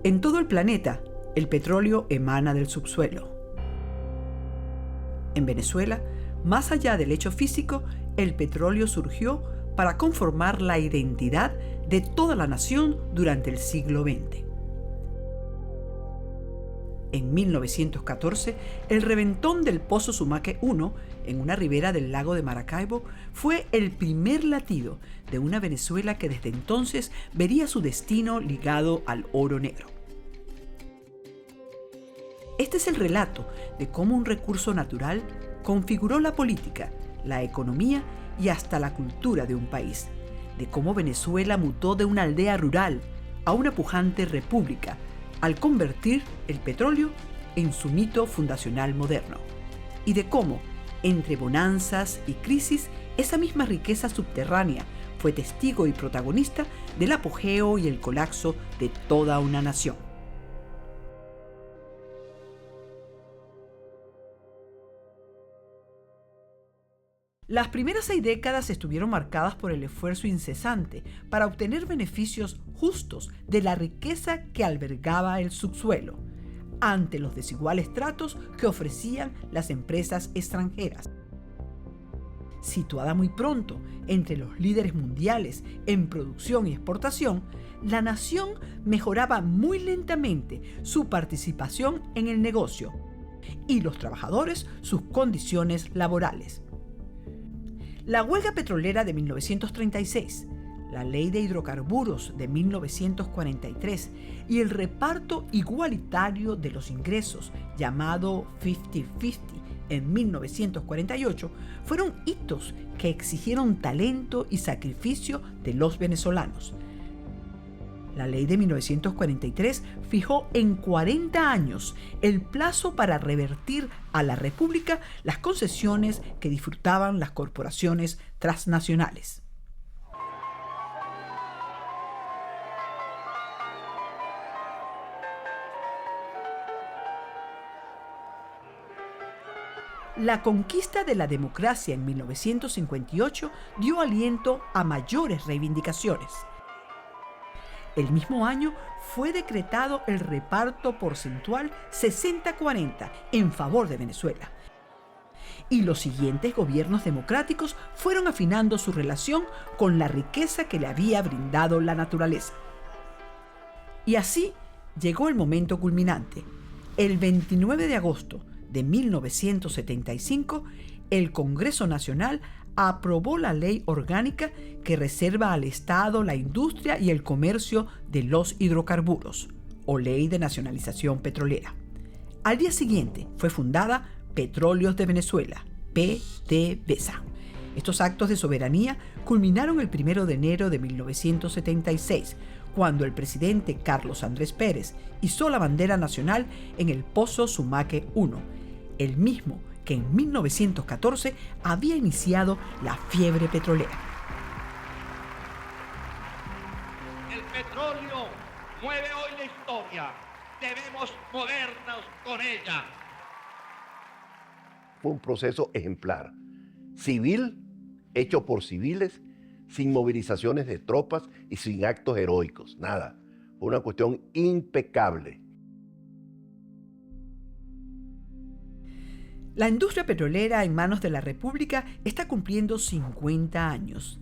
En todo el planeta, el petróleo emana del subsuelo. En Venezuela, más allá del hecho físico, el petróleo surgió para conformar la identidad de toda la nación durante el siglo XX. En 1914, el reventón del Pozo Sumaque 1, en una ribera del lago de Maracaibo, fue el primer latido de una Venezuela que desde entonces vería su destino ligado al oro negro. Este es el relato de cómo un recurso natural configuró la política, la economía y hasta la cultura de un país, de cómo Venezuela mutó de una aldea rural a una pujante república, al convertir el petróleo en su mito fundacional moderno, y de cómo, entre bonanzas y crisis, esa misma riqueza subterránea fue testigo y protagonista del apogeo y el colapso de toda una nación. Las primeras 6 décadas estuvieron marcadas por el esfuerzo incesante para obtener beneficios justos de la riqueza que albergaba el subsuelo, ante los desiguales tratos que ofrecían las empresas extranjeras. Situada muy pronto entre los líderes mundiales en producción y exportación, la nación mejoraba muy lentamente su participación en el negocio y los trabajadores sus condiciones laborales. La huelga petrolera de 1936, la ley de hidrocarburos de 1943 y el reparto igualitario de los ingresos, llamado 50-50, en 1948, fueron hitos que exigieron talento y sacrificio de los venezolanos. La ley de 1943 fijó en 40 años el plazo para revertir a la República las concesiones que disfrutaban las corporaciones transnacionales. La conquista de la democracia en 1958 dio aliento a mayores reivindicaciones. El mismo año fue decretado el reparto porcentual 60-40 en favor de Venezuela. Y los siguientes gobiernos democráticos fueron afinando su relación con la riqueza que le había brindado la naturaleza. Y así llegó el momento culminante. El 29 de agosto de 1975, el Congreso Nacional aprobó la ley orgánica que reserva al Estado la industria y el comercio de los hidrocarburos, o Ley de Nacionalización Petrolera. Al día siguiente fue fundada Petróleos de Venezuela, PDVSA. Estos actos de soberanía culminaron el 1 de enero de 1976, cuando el presidente Carlos Andrés Pérez izó la bandera nacional en el Pozo Sumaque 1, el mismo que en 1914 había iniciado la fiebre petrolera. El petróleo mueve hoy la historia. Debemos movernos con ella. Fue un proceso ejemplar, civil, hecho por civiles, sin movilizaciones de tropas y sin actos heroicos, nada. Fue una cuestión impecable. La industria petrolera en manos de la República está cumpliendo 50 años.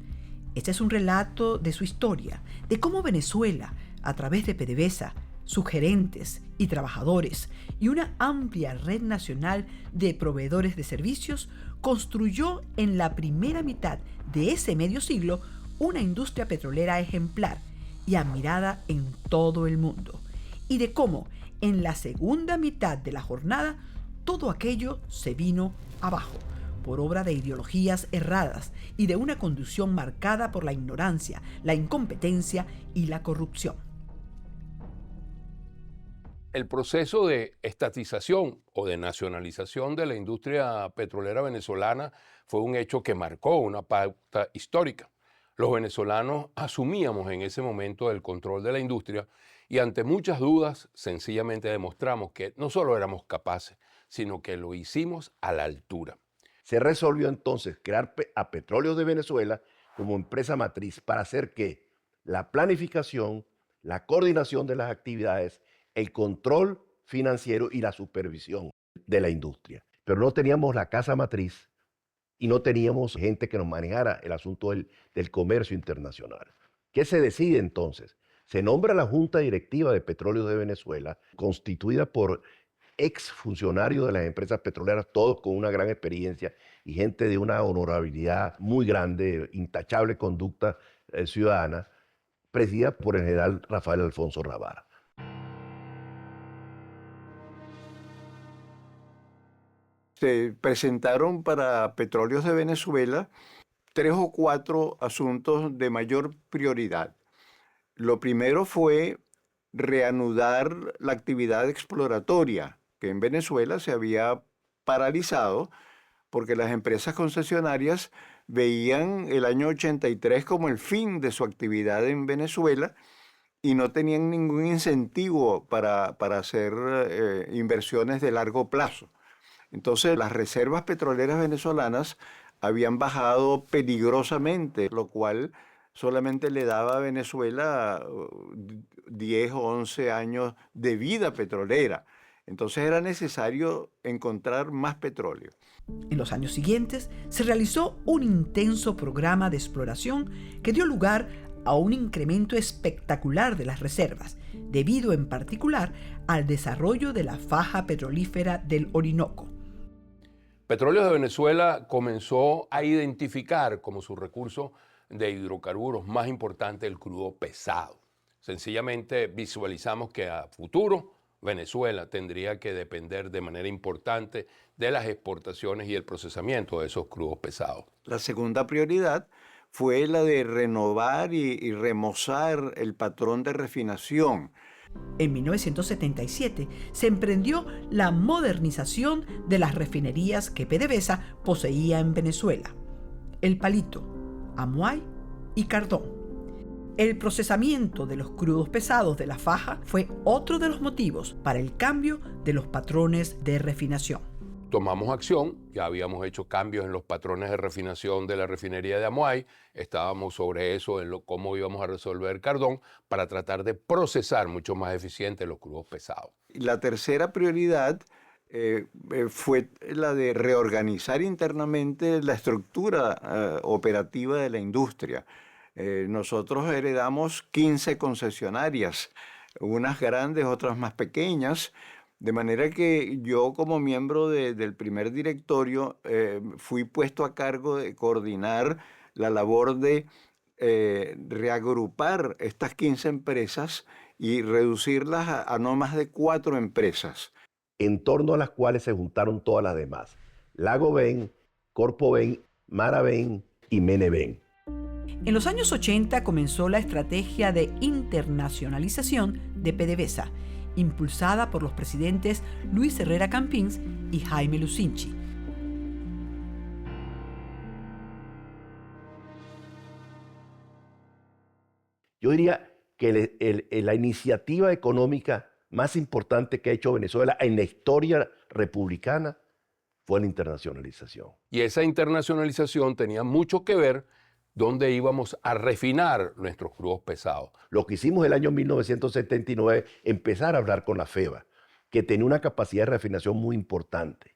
Este es un relato de su historia, de cómo Venezuela, a través de PDVSA, sus gerentes y trabajadores y una amplia red nacional de proveedores de servicios, construyó en la primera mitad de ese medio siglo una industria petrolera ejemplar y admirada en todo el mundo, y de cómo en la segunda mitad de la jornada todo aquello se vino abajo por obra de ideologías erradas y de una conducción marcada por la ignorancia, la incompetencia y la corrupción. El proceso de estatización o de nacionalización de la industria petrolera venezolana fue un hecho que marcó una pauta histórica. Los venezolanos asumíamos en ese momento el control de la industria y ante muchas dudas sencillamente demostramos que no solo éramos capaces, sino que lo hicimos a la altura. Se resolvió entonces crear a Petróleos de Venezuela como empresa matriz para hacer que la planificación, la coordinación de las actividades el control financiero y la supervisión de la industria. Pero no teníamos la casa matriz y no teníamos gente que nos manejara el asunto del comercio internacional. ¿Qué se decide entonces? Se nombra la Junta Directiva de Petróleos de Venezuela, constituida por exfuncionarios de las empresas petroleras, todos con una gran experiencia y gente de una honorabilidad muy grande, intachable conducta ciudadana, presidida por el general Rafael Alfonso Ravara. Se presentaron para Petróleos de Venezuela 3 o 4 asuntos de mayor prioridad. Lo primero fue reanudar la actividad exploratoria, que en Venezuela se había paralizado porque las empresas concesionarias veían el año 83 como el fin de su actividad en Venezuela y no tenían ningún incentivo para hacer inversiones de largo plazo. Entonces, las reservas petroleras venezolanas habían bajado peligrosamente, lo cual solamente le daba a Venezuela 10 o 11 años de vida petrolera. Entonces era necesario encontrar más petróleo. En los años siguientes se realizó un intenso programa de exploración que dio lugar a un incremento espectacular de las reservas, debido en particular al desarrollo de la faja petrolífera del Orinoco. Petróleos de Venezuela comenzó a identificar como su recurso de hidrocarburos más importante el crudo pesado. Sencillamente visualizamos que a futuro Venezuela tendría que depender de manera importante de las exportaciones y el procesamiento de esos crudos pesados. La segunda prioridad fue la de renovar y remozar el patrón de refinación. En 1977 se emprendió la modernización de las refinerías que PDVSA poseía en Venezuela: El Palito, Amuay y Cardón. El procesamiento de los crudos pesados de la faja fue otro de los motivos para el cambio de los patrones de refinación. Tomamos acción, ya habíamos hecho cambios en los patrones de refinación de la refinería de Amuay, estábamos sobre eso, en cómo íbamos a resolver Cardón, para tratar de procesar mucho más eficiente los crudos pesados. La tercera prioridad fue la de reorganizar internamente la estructura operativa de la industria. Nosotros heredamos 15 concesionarias, unas grandes, otras más pequeñas, de manera que yo como miembro del primer directorio fui puesto a cargo de coordinar la labor de reagrupar estas 15 empresas y reducirlas a no más de 4 empresas. En torno a las cuales se juntaron todas las demás: Lagoven, Corpoven, Maraven y Meneven. En los años 80 comenzó la estrategia de internacionalización de PDVSA, impulsada por los presidentes Luis Herrera Campins y Jaime Lucinchi. Yo diría que la iniciativa económica más importante que ha hecho Venezuela en la historia republicana fue la internacionalización. Y esa internacionalización tenía mucho que ver dónde íbamos a refinar nuestros crudos pesados. Lo que hicimos el año 1979, empezar a hablar con la FEBA, que tenía una capacidad de refinación muy importante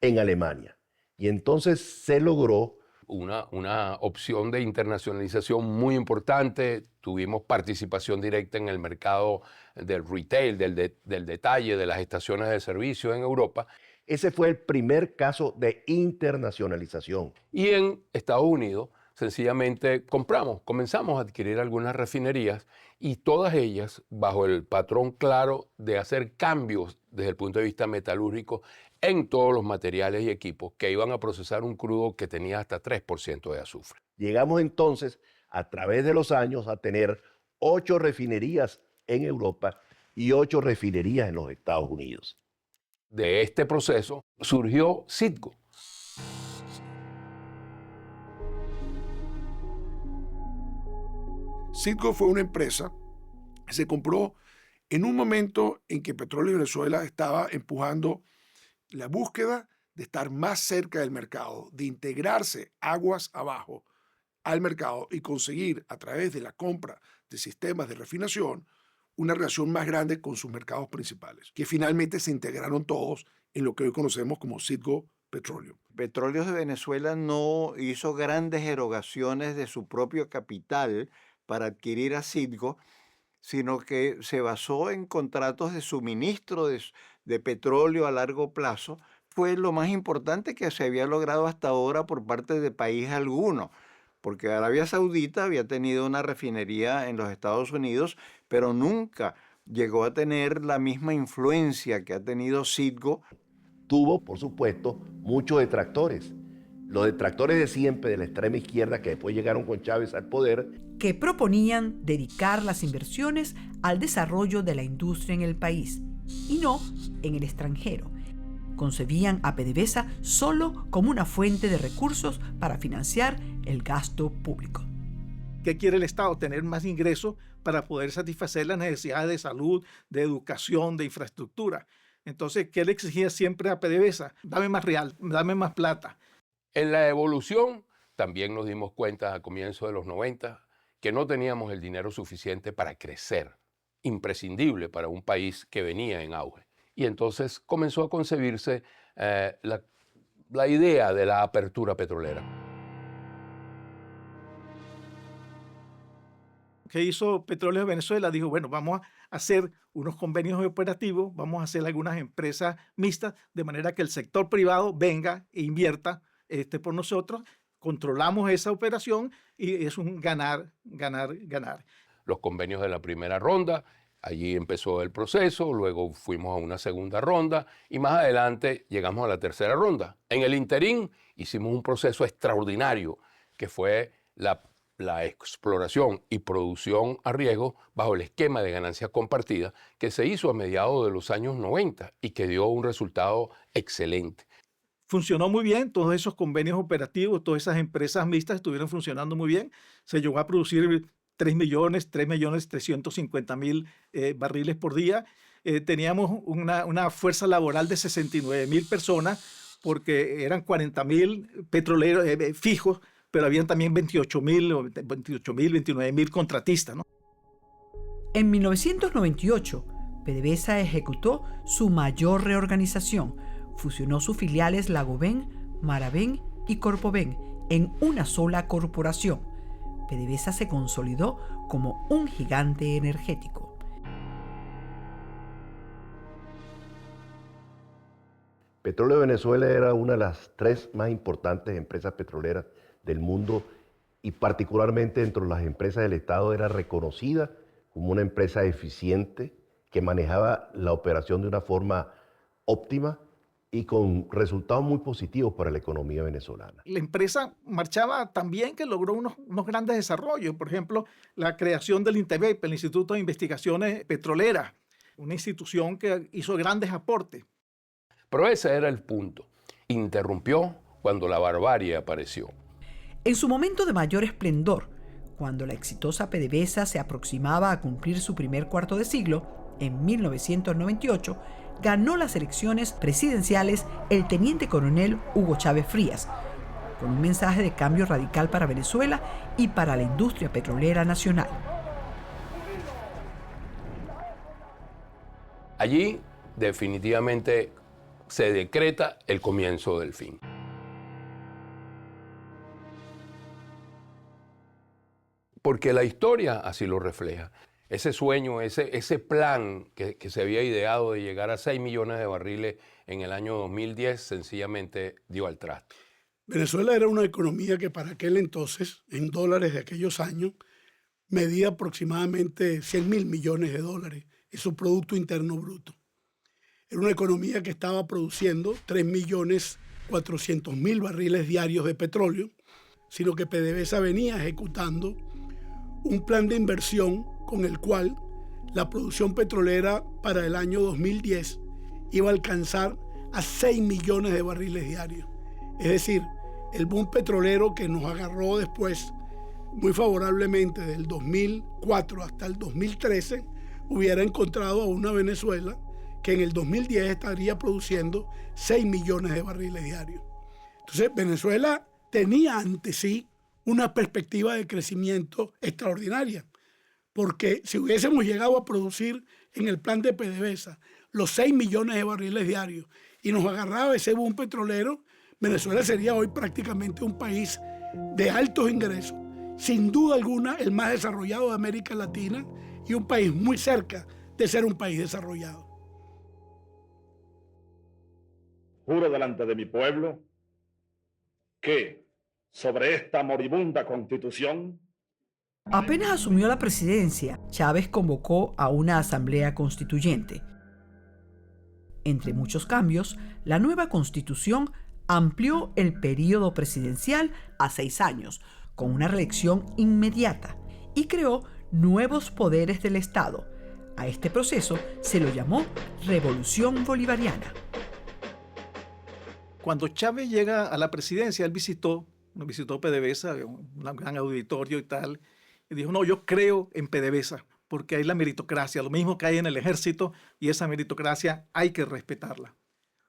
en Alemania. Y entonces se logró una opción de internacionalización muy importante. Tuvimos participación directa en el mercado del retail, del detalle, de las estaciones de servicio en Europa. Ese fue el primer caso de internacionalización. Y en Estados Unidos, sencillamente comenzamos a adquirir algunas refinerías y todas ellas bajo el patrón claro de hacer cambios desde el punto de vista metalúrgico en todos los materiales y equipos que iban a procesar un crudo que tenía hasta 3% de azufre. Llegamos entonces, a través de los años, a tener 8 refinerías en Europa y 8 refinerías en los Estados Unidos. De este proceso surgió Citgo. Citgo fue una empresa que se compró en un momento en que Petróleo de Venezuela estaba empujando la búsqueda de estar más cerca del mercado, de integrarse aguas abajo al mercado y conseguir a través de la compra de sistemas de refinación una relación más grande con sus mercados principales, que finalmente se integraron todos en lo que hoy conocemos como Citgo Petroleum. Petróleos de Venezuela no hizo grandes erogaciones de su propio capital para adquirir a Citgo, sino que se basó en contratos de suministro de petróleo a largo plazo. Fue lo más importante que se había logrado hasta ahora por parte de país alguno, porque Arabia Saudita había tenido una refinería en los Estados Unidos, pero nunca llegó a tener la misma influencia que ha tenido Citgo. Tuvo, por supuesto, muchos detractores. Los detractores de siempre de la extrema izquierda que después llegaron con Chávez al poder, que proponían dedicar las inversiones al desarrollo de la industria en el país y no en el extranjero. Concebían a PDVSA solo como una fuente de recursos para financiar el gasto público. ¿Qué quiere el Estado? Tener más ingresos para poder satisfacer las necesidades de salud, de educación, de infraestructura. Entonces, ¿qué le exigía siempre a PDVSA? Dame más real, dame más plata. En la evolución también nos dimos cuenta a comienzos de los 90 que no teníamos el dinero suficiente para crecer, imprescindible para un país que venía en auge. Y entonces comenzó a concebirse la idea de la apertura petrolera. ¿Qué hizo Petróleos de Venezuela? Dijo, bueno, vamos a hacer unos convenios operativos, vamos a hacer algunas empresas mixtas, de manera que el sector privado venga e invierta por nosotros, controlamos esa operación y es un ganar, ganar, ganar. Los convenios de la primera ronda, allí empezó el proceso, luego fuimos a una segunda ronda y más adelante llegamos a la tercera ronda. En el interín hicimos un proceso extraordinario que fue la exploración y producción a riesgo bajo el esquema de ganancias compartidas que se hizo a mediados de los años 90 y que dio un resultado excelente. Funcionó muy bien, todos esos convenios operativos, todas esas empresas mixtas estuvieron funcionando muy bien. Se llegó a producir 3.350.000 barriles por día. Teníamos una fuerza laboral de 69.000 personas porque eran 40.000 petroleros fijos, pero habían también 29.000 contratistas, ¿no? En 1998, PDVSA ejecutó su mayor reorganización. Fusionó sus filiales Lagoven, Maraven y Corpoven en una sola corporación. PDVSA se consolidó como un gigante energético. Petróleo de Venezuela era una de las 3 más importantes empresas petroleras del mundo y particularmente dentro de las empresas del Estado era reconocida como una empresa eficiente que manejaba la operación de una forma óptima y con resultados muy positivos para la economía venezolana. La empresa marchaba tan bien que logró unos grandes desarrollos. Por ejemplo, la creación del INTEVEP, el Instituto de Investigaciones Petroleras, una institución que hizo grandes aportes. Pero ese era el punto. Interrumpió cuando la barbarie apareció. En su momento de mayor esplendor, cuando la exitosa PDVSA se aproximaba a cumplir su primer cuarto de siglo, en 1998, ganó las elecciones presidenciales el teniente coronel Hugo Chávez Frías, con un mensaje de cambio radical para Venezuela y para la industria petrolera nacional. Allí definitivamente se decreta el comienzo del fin. Porque la historia así lo refleja. Ese sueño, ese plan que se había ideado de llegar a 6 millones de barriles en el año 2010 sencillamente dio al traste. Venezuela era una economía que para aquel entonces, en dólares de aquellos años, medía aproximadamente 100.000 millones de dólares. Eso es Producto Interno Bruto. Era una economía que estaba produciendo 3.400.000 barriles diarios de petróleo, sino que PDVSA venía ejecutando un plan de inversión con el cual la producción petrolera para el año 2010 iba a alcanzar a 6 millones de barriles diarios. Es decir, el boom petrolero que nos agarró después muy favorablemente del 2004 hasta el 2013 hubiera encontrado a una Venezuela que en el 2010 estaría produciendo 6 millones de barriles diarios. Entonces, Venezuela tenía ante sí una perspectiva de crecimiento extraordinaria, porque si hubiésemos llegado a producir en el plan de PDVSA los 6 millones de barriles diarios y nos agarraba ese boom petrolero, Venezuela sería hoy prácticamente un país de altos ingresos, sin duda alguna el más desarrollado de América Latina y un país muy cerca de ser un país desarrollado. Juro delante de mi pueblo que sobre esta moribunda Constitución. Apenas asumió la presidencia, Chávez convocó a una asamblea constituyente. Entre muchos cambios, la nueva Constitución amplió el período presidencial a 6 años, con una reelección inmediata, y creó nuevos poderes del Estado. A este proceso se lo llamó Revolución Bolivariana. Cuando Chávez llega a la presidencia, él nos visitó PDVSA, un gran auditorio y tal, y dijo, no, yo creo en PDVSA, porque hay la meritocracia, lo mismo que hay en el ejército, y esa meritocracia hay que respetarla.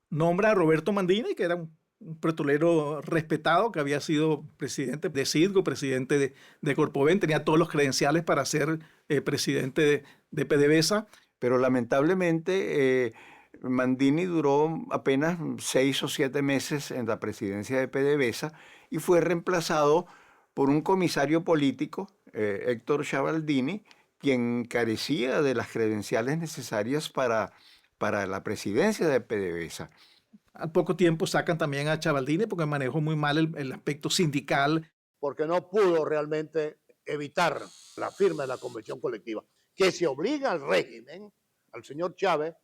Nombra a Roberto Mandini, que era un petrolero respetado, que había sido presidente de Citgo, presidente de Corpoven, tenía todos los credenciales para ser presidente de PDVSA. Pero lamentablemente Mandini duró apenas 6 o 7 meses en la presidencia de PDVSA y fue reemplazado por un comisario político, Héctor Chavaldini, quien carecía de las credenciales necesarias para la presidencia de PDVSA. Al poco tiempo sacan también a Chavaldini porque manejó muy mal el aspecto sindical. Porque no pudo realmente evitar la firma de la convención colectiva, que se obliga al régimen, al señor Chávez,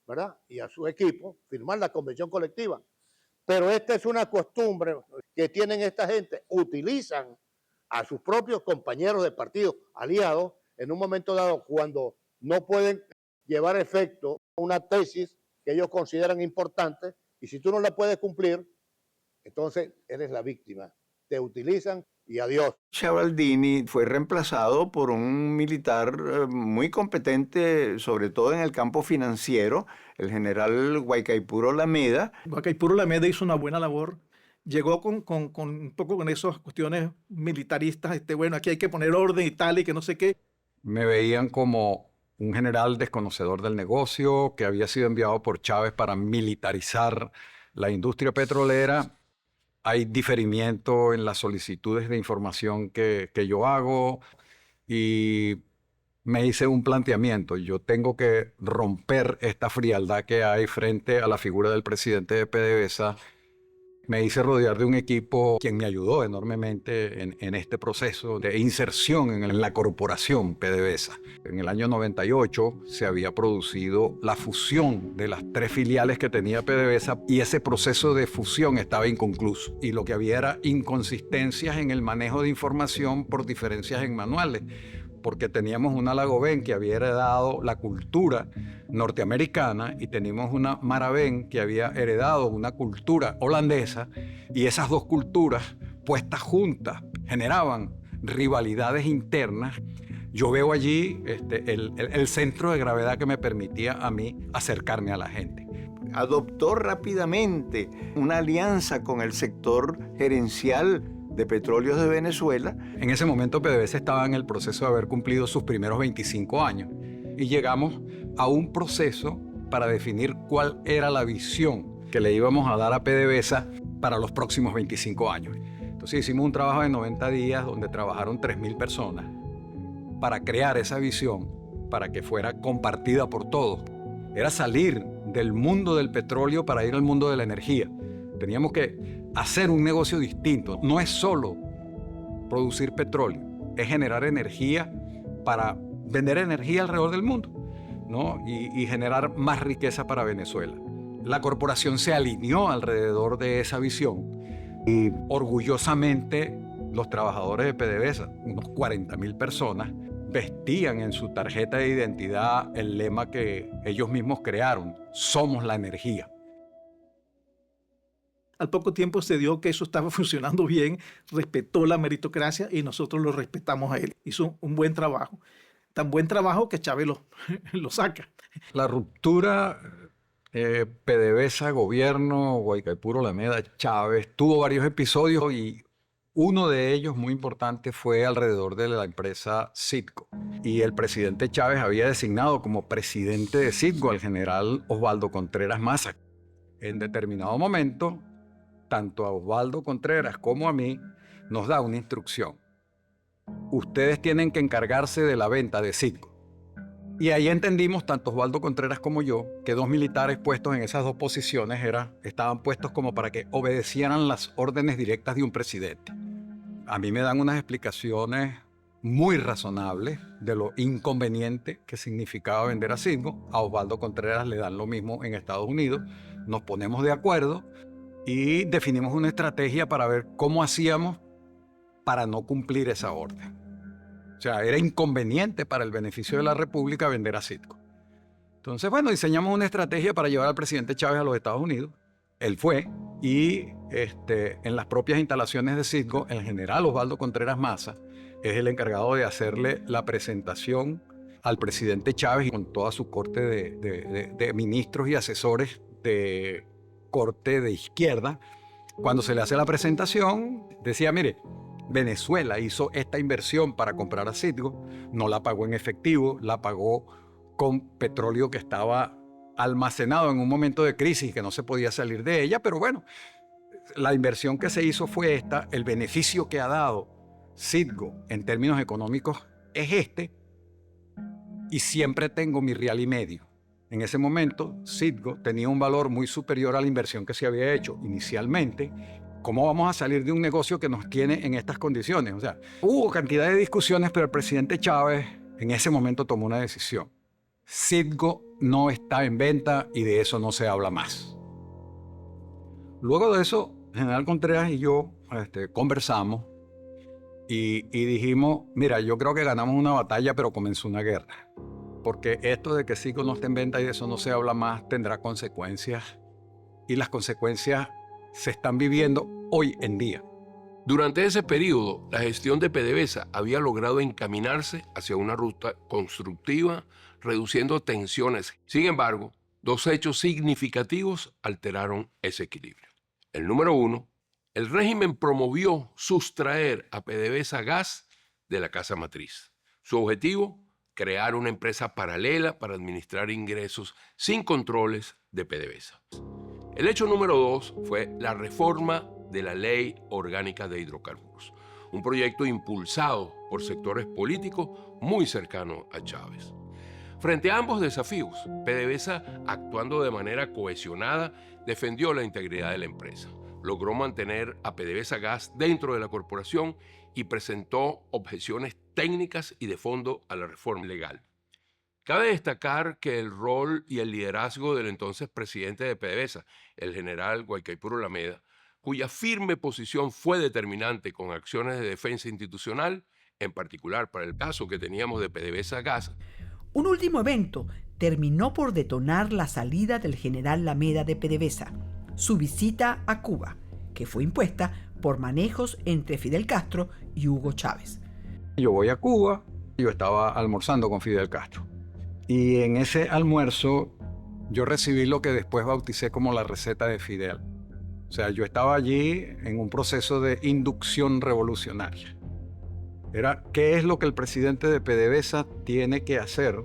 ¿verdad?, y a su equipo, firmar la convención colectiva. Pero esta es una costumbre que tienen esta gente, utilizan a sus propios compañeros de partido, aliados, en un momento dado cuando no pueden llevar a efecto una tesis que ellos consideran importante, y si tú no la puedes cumplir, entonces eres la víctima. Te utilizan y adiós. Chavaldini fue reemplazado por un militar muy competente, sobre todo en el campo financiero, el general Guaycaipuro Lameda. Guaycaipuro Lameda hizo una buena labor. Llegó con un poco con esas cuestiones militaristas, bueno, aquí hay que poner orden y tal, y que no sé qué. Me veían como un general desconocedor del negocio que había sido enviado por Chávez para militarizar la industria petrolera. Hay diferimiento en las solicitudes de información que yo hago y me hice un planteamiento. Yo tengo que romper esta frialdad que hay frente a la figura del presidente de PDVSA. Me hice rodear de un equipo quien me ayudó enormemente en este proceso de inserción en la corporación PDVSA. En el año 98 se había producido la fusión de las 3 filiales que tenía PDVSA y ese proceso de fusión estaba inconcluso. Y lo que había era inconsistencias en el manejo de información por diferencias en manuales, porque teníamos una Lagoven que había heredado la cultura norteamericana y teníamos una Maraven que había heredado una cultura holandesa, y esas dos culturas puestas juntas generaban rivalidades internas. Yo veo allí el centro de gravedad que me permitía a mí acercarme a la gente. Adoptó rápidamente una alianza con el sector gerencial de Petróleos de Venezuela. En ese momento PDVSA estaba en el proceso de haber cumplido sus primeros 25 años y llegamos a un proceso para definir cuál era la visión que le íbamos a dar a PDVSA para los próximos 25 años. Entonces hicimos un trabajo de 90 días donde trabajaron 3.000 personas para crear esa visión, para que fuera compartida por todos. Era salir del mundo del petróleo para ir al mundo de la energía. Teníamos que hacer un negocio distinto. No es solo producir petróleo, es generar energía para vender energía alrededor del mundo, ¿no? y generar más riqueza para Venezuela. La corporación se alineó alrededor de esa visión y orgullosamente los trabajadores de PDVSA, unos 40.000 personas, vestían en su tarjeta de identidad el lema que ellos mismos crearon: somos la energía. Al poco tiempo se dio que eso estaba funcionando bien, respetó la meritocracia y nosotros lo respetamos a él. Hizo un buen trabajo, tan buen trabajo que Chávez lo saca. La ruptura PDVSA, gobierno, Guaycaipuro Lameda, Chávez, tuvo varios episodios y uno de ellos muy importante fue alrededor de la empresa Citgo. y el presidente Chávez había designado como presidente de Citgo al general Osvaldo Contreras Maza. En determinado momento, tanto a Osvaldo Contreras como a mí nos da una instrucción. Ustedes tienen que encargarse de la venta de Citgo. Y ahí entendimos, tanto Osvaldo Contreras como yo, que 2 militares puestos en esas 2 posiciones estaban puestos como para que obedecieran las órdenes directas de un presidente. A mí me dan unas explicaciones muy razonables de lo inconveniente que significaba vender a Citgo. A Osvaldo Contreras le dan lo mismo en Estados Unidos. Nos ponemos de acuerdo y definimos una estrategia para ver cómo hacíamos para no cumplir esa orden. O sea, era inconveniente para el beneficio de la República vender a Citgo. Entonces, bueno, diseñamos una estrategia para llevar al presidente Chávez a los Estados Unidos. Él fue y en las propias instalaciones de Citgo, el general Osvaldo Contreras Maza es el encargado de hacerle la presentación al presidente Chávez con toda su corte de ministros y asesores de corte de izquierda. Cuando se le hace la presentación, decía, mire, Venezuela hizo esta inversión para comprar a Citgo, no la pagó en efectivo, la pagó con petróleo que estaba almacenado en un momento de crisis que no se podía salir de ella, pero bueno, la inversión que se hizo fue esta, el beneficio que ha dado Citgo en términos económicos es este, y siempre tengo mi $1.5. En ese momento, Citgo tenía un valor muy superior a la inversión que se había hecho inicialmente. ¿Cómo vamos a salir de un negocio que nos tiene en estas condiciones? O sea, hubo cantidad de discusiones, pero el presidente Chávez en ese momento tomó una decisión. Citgo no está en venta y de eso no se habla más. Luego de eso, el general Contreras y yo conversamos y dijimos, mira, yo creo que ganamos una batalla, pero comenzó una guerra. Porque esto de que Citgo no esté en venta y de eso no se habla más tendrá consecuencias. Y las consecuencias se están viviendo hoy en día. Durante ese periodo, la gestión de PDVSA había logrado encaminarse hacia una ruta constructiva, reduciendo tensiones. Sin embargo, 2 hechos significativos alteraron ese equilibrio. El número 1, el régimen promovió sustraer a PDVSA Gas de la casa matriz. Su objetivo, crear una empresa paralela para administrar ingresos sin controles de PDVSA. El hecho número 2 fue la reforma de la Ley Orgánica de Hidrocarburos, un proyecto impulsado por sectores políticos muy cercanos a Chávez. Frente a ambos desafíos, PDVSA, actuando de manera cohesionada, defendió la integridad de la empresa, logró mantener a PDVSA Gas dentro de la corporación y presentó objeciones técnicas y de fondo a la reforma legal. Cabe destacar que el rol y el liderazgo del entonces presidente de PDVSA, el general Guaicaipuro Lameda, cuya firme posición fue determinante con acciones de defensa institucional, en particular para el caso que teníamos de PDVSA Gas. Un último evento terminó por detonar la salida del general Lameda de PDVSA, su visita a Cuba, que fue impuesta por manejos entre Fidel Castro y Hugo Chávez. Yo voy a Cuba, yo estaba almorzando con Fidel Castro. Y en ese almuerzo yo recibí lo que después bauticé como la receta de Fidel. O sea, yo estaba allí en un proceso de inducción revolucionaria. Era, ¿qué es lo que el presidente de PDVSA tiene que hacer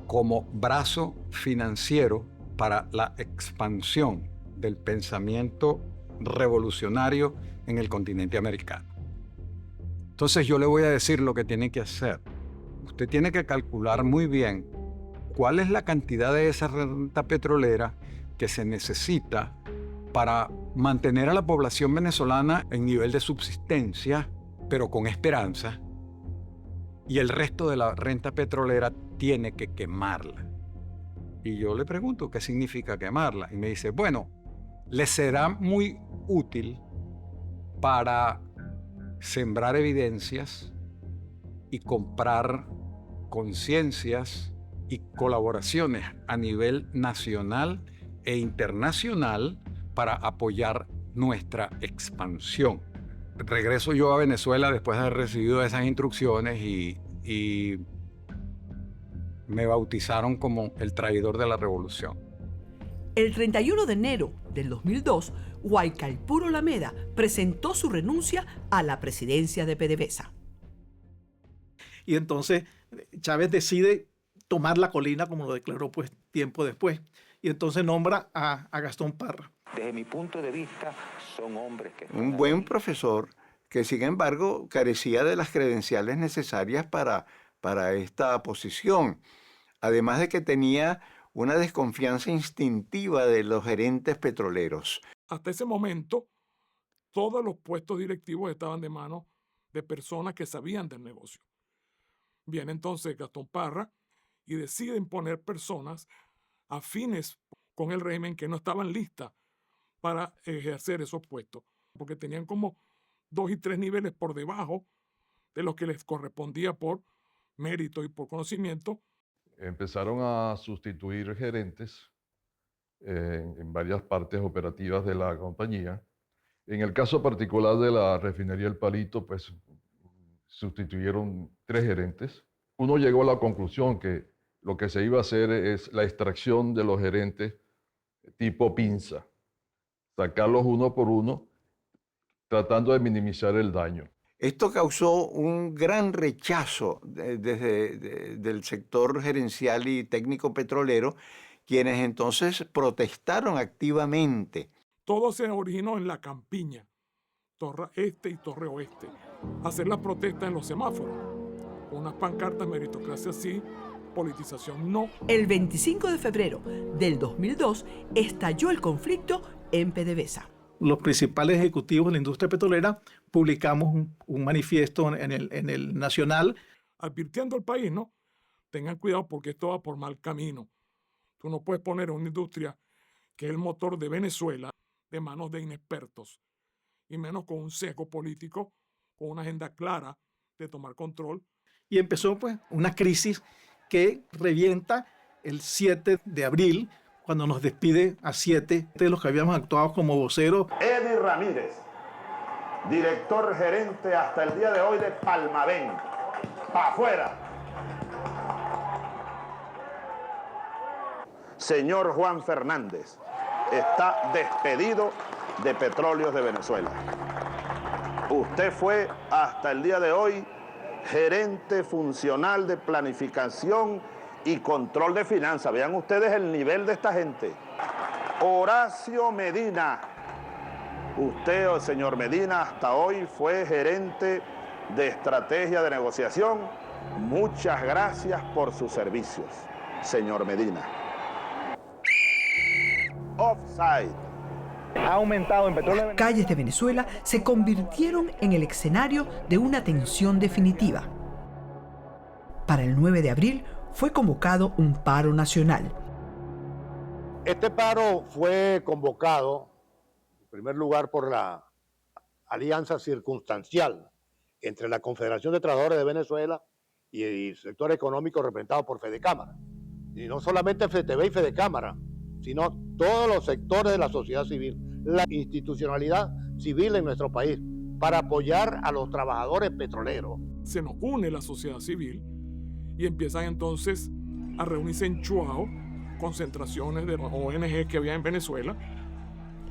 como brazo financiero para la expansión del pensamiento revolucionario en el continente americano? Entonces yo le voy a decir lo que tiene que hacer. Usted tiene que calcular muy bien cuál es la cantidad de esa renta petrolera que se necesita para mantener a la población venezolana en nivel de subsistencia, pero con esperanza, y el resto de la renta petrolera tiene que quemarla. Y yo le pregunto, ¿qué significa quemarla? Y me dice, bueno, le será muy útil para sembrar evidencias y comprar conciencias y colaboraciones a nivel nacional e internacional para apoyar nuestra expansión. Regreso yo a Venezuela después de haber recibido esas instrucciones y me bautizaron como el traidor de la revolución. El 31 de enero del 2002, Guaicaipuro Lameda presentó su renuncia a la presidencia de PDVSA. y entonces Chávez decide tomar la colina, como lo declaró pues tiempo después, y entonces nombra a Gastón Parra. Desde mi punto de vista, son hombres que... Un buen profesor que, sin embargo, carecía de las credenciales necesarias para esta posición. Además de que tenía una desconfianza instintiva de los gerentes petroleros. Hasta ese momento, todos los puestos directivos estaban de manos de personas que sabían del negocio. Viene entonces Gastón Parra y deciden poner personas afines con el régimen que no estaban listas para ejercer esos puestos, porque tenían como 2 y 3 niveles por debajo de los que les correspondía por mérito y por conocimiento. Empezaron a sustituir gerentes en varias partes operativas de la compañía. En el caso particular de la refinería El Palito, pues sustituyeron 3 gerentes. Uno llegó a la conclusión que lo que se iba a hacer es la extracción de los gerentes tipo pinza, sacarlos uno por uno, tratando de minimizar el daño. Esto causó un gran rechazo del sector gerencial y técnico petrolero, quienes entonces protestaron activamente. Todo se originó en la campiña, Torre Este y Torre Oeste. Hacer las protestas en los semáforos, con unas pancartas, meritocracia sí, politización no. El 25 de febrero del 2002 estalló el conflicto en PDVSA. Los principales ejecutivos de la industria petrolera publicamos un manifiesto en el Nacional. Advirtiendo al país, ¿no? Tengan cuidado porque esto va por mal camino. Tú no puedes poner una industria que es el motor de Venezuela de manos de inexpertos, y menos con un sesgo político, con una agenda clara de tomar control. Y empezó pues una crisis que revienta el 7 de abril, cuando nos despide a 7 de los que habíamos actuado como voceros. Eddie Ramírez, director gerente hasta el día de hoy de Palmavén. ¡Pa' afuera! Señor Juan Fernández, está despedido de Petróleos de Venezuela. Usted fue hasta el día de hoy gerente funcional de planificación y control de finanzas. Vean ustedes el nivel de esta gente. Horacio Medina. Usted, señor Medina, hasta hoy fue gerente de estrategia de negociación. Muchas gracias por sus servicios, señor Medina. Offside. Ha aumentado en petróleo. Las calles de Venezuela se convirtieron en el escenario de una tensión definitiva. Para el 9 de abril fue convocado un paro nacional. Este paro fue convocado, en primer lugar, por la alianza circunstancial entre la Confederación de Trabajadores de Venezuela y el sector económico representado por Fedecámara. Y no solamente FTV y Fedecámara, sino todos los sectores de la sociedad civil, la institucionalidad civil en nuestro país, para apoyar a los trabajadores petroleros. Se nos une la sociedad civil y empiezan entonces a reunirse en Chuao, concentraciones de los ONG que había en Venezuela.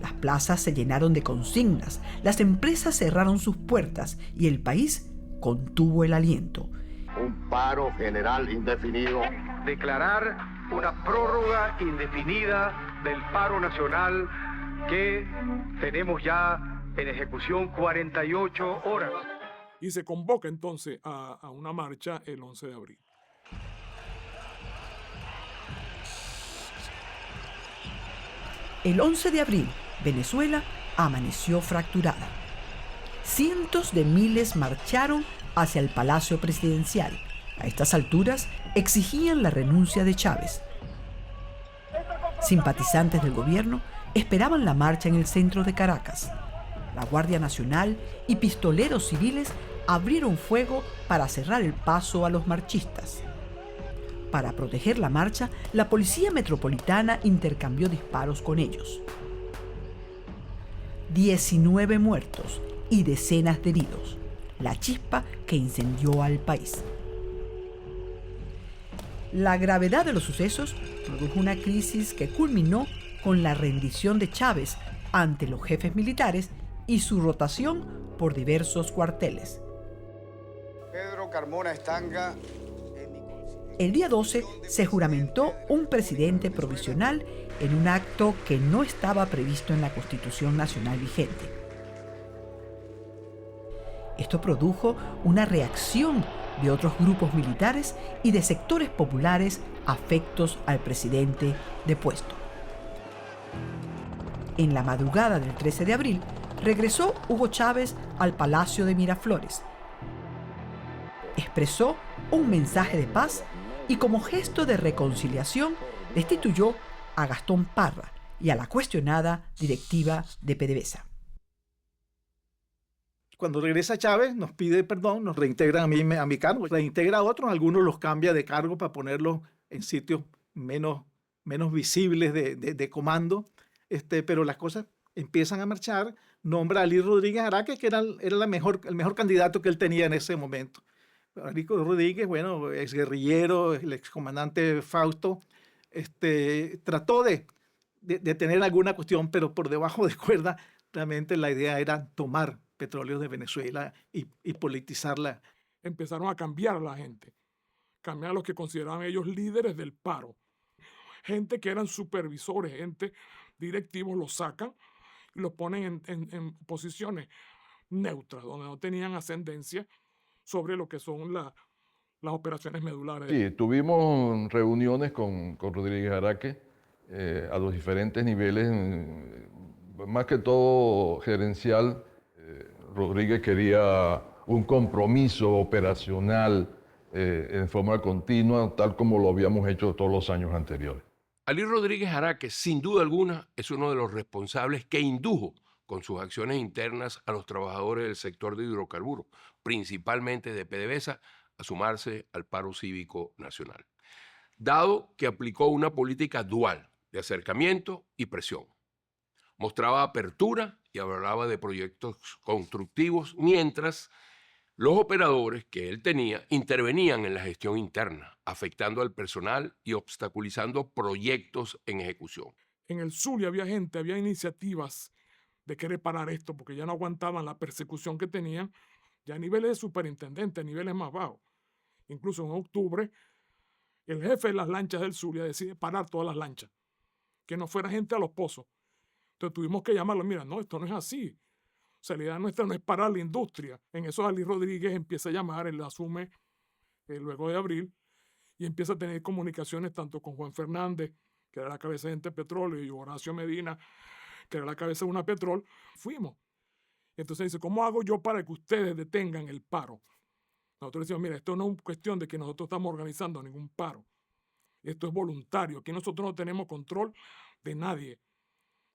Las plazas se llenaron de consignas, las empresas cerraron sus puertas y el país contuvo el aliento. Un paro general indefinido. Declarar una prórroga indefinida del paro nacional que tenemos ya en ejecución 48 horas. Y se convoca entonces a una marcha el 11 de abril. El 11 de abril, Venezuela amaneció fracturada. Cientos de miles marcharon hacia el Palacio Presidencial. A estas alturas exigían la renuncia de Chávez. Simpatizantes del gobierno esperaban la marcha en el centro de Caracas. La Guardia Nacional y pistoleros civiles abrieron fuego para cerrar el paso a los marchistas. Para proteger la marcha, la Policía Metropolitana intercambió disparos con ellos. 19 muertos y decenas de heridos. La chispa que incendió al país. La gravedad de los sucesos produjo una crisis que culminó con la rendición de Chávez ante los jefes militares y su rotación por diversos cuarteles. Pedro Carmona Estanga. El día 12 se juramentó un presidente provisional en un acto que no estaba previsto en la Constitución Nacional vigente. Esto produjo una reacción de otros grupos militares y de sectores populares afectos al presidente depuesto. En la madrugada del 13 de abril, regresó Hugo Chávez al Palacio de Miraflores. Expresó un mensaje de paz y como gesto de reconciliación destituyó a Gastón Parra y a la cuestionada directiva de PDVSA. Cuando regresa Chávez, nos pide perdón, nos reintegra a mi cargo, reintegra a otros, algunos los cambia de cargo para ponerlos en sitios menos visibles de comando, pero las cosas empiezan a marchar, nombra a Ali Rodríguez Araque, que era el mejor candidato que él tenía en ese momento. Ali Rodríguez, bueno, exguerrillero, el excomandante Fausto, trató de tener alguna cuestión, pero por debajo de cuerda, realmente la idea era tomar Petróleos de Venezuela y politizarla. Empezaron a cambiar a la gente, cambiar a los que consideraban ellos líderes del paro. Gente que eran supervisores, gente directivos, los sacan y los ponen en posiciones neutras, donde no tenían ascendencia sobre lo que son las operaciones medulares. Sí, tuvimos reuniones con Rodríguez Araque a los diferentes niveles, más que todo gerencial. Rodríguez quería un compromiso operacional en forma continua, tal como lo habíamos hecho todos los años anteriores. Ali Rodríguez Araque, sin duda alguna, es uno de los responsables que indujo con sus acciones internas a los trabajadores del sector de hidrocarburos, principalmente de PDVSA, a sumarse al paro cívico nacional, dado que aplicó una política dual de acercamiento y presión. Mostraba apertura y hablaba de proyectos constructivos, mientras los operadores que él tenía intervenían en la gestión interna, afectando al personal y obstaculizando proyectos en ejecución. En el Zulia había iniciativas de querer parar esto porque ya no aguantaban la persecución que tenían, ya a niveles de superintendente, a niveles más bajos. Incluso en octubre, el jefe de las lanchas del Zulia decide parar todas las lanchas, que no fuera gente a los pozos. Entonces tuvimos que llamarlo, mira, no, esto no es así. O sea, la idea nuestra no es parar la industria. En eso Ali Rodríguez empieza a llamar, él asume luego de abril, y empieza a tener comunicaciones tanto con Juan Fernández, que era la cabeza de Gente Petróleo, y Horacio Medina, que era la cabeza de Unapetrol. Fuimos. Entonces dice, ¿cómo hago yo para que ustedes detengan el paro? Nosotros decimos, mira, esto no es cuestión de que nosotros estamos organizando ningún paro. Esto es voluntario. Aquí nosotros no tenemos control de nadie.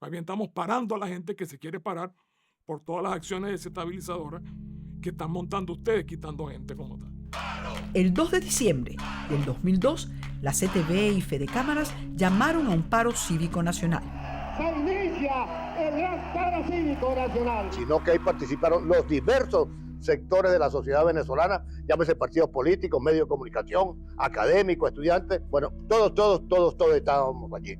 Más bien estamos parando a la gente que se quiere parar por todas las acciones desestabilizadoras que están montando ustedes, quitando gente como tal. El 2 de diciembre del 2002, la CTV y Fedecámaras llamaron a un paro cívico nacional. Se inicia el gran paro cívico nacional. Sino que ahí participaron los diversos sectores de la sociedad venezolana, llámese partidos políticos, medios de comunicación, académicos, estudiantes, bueno, todos estábamos allí.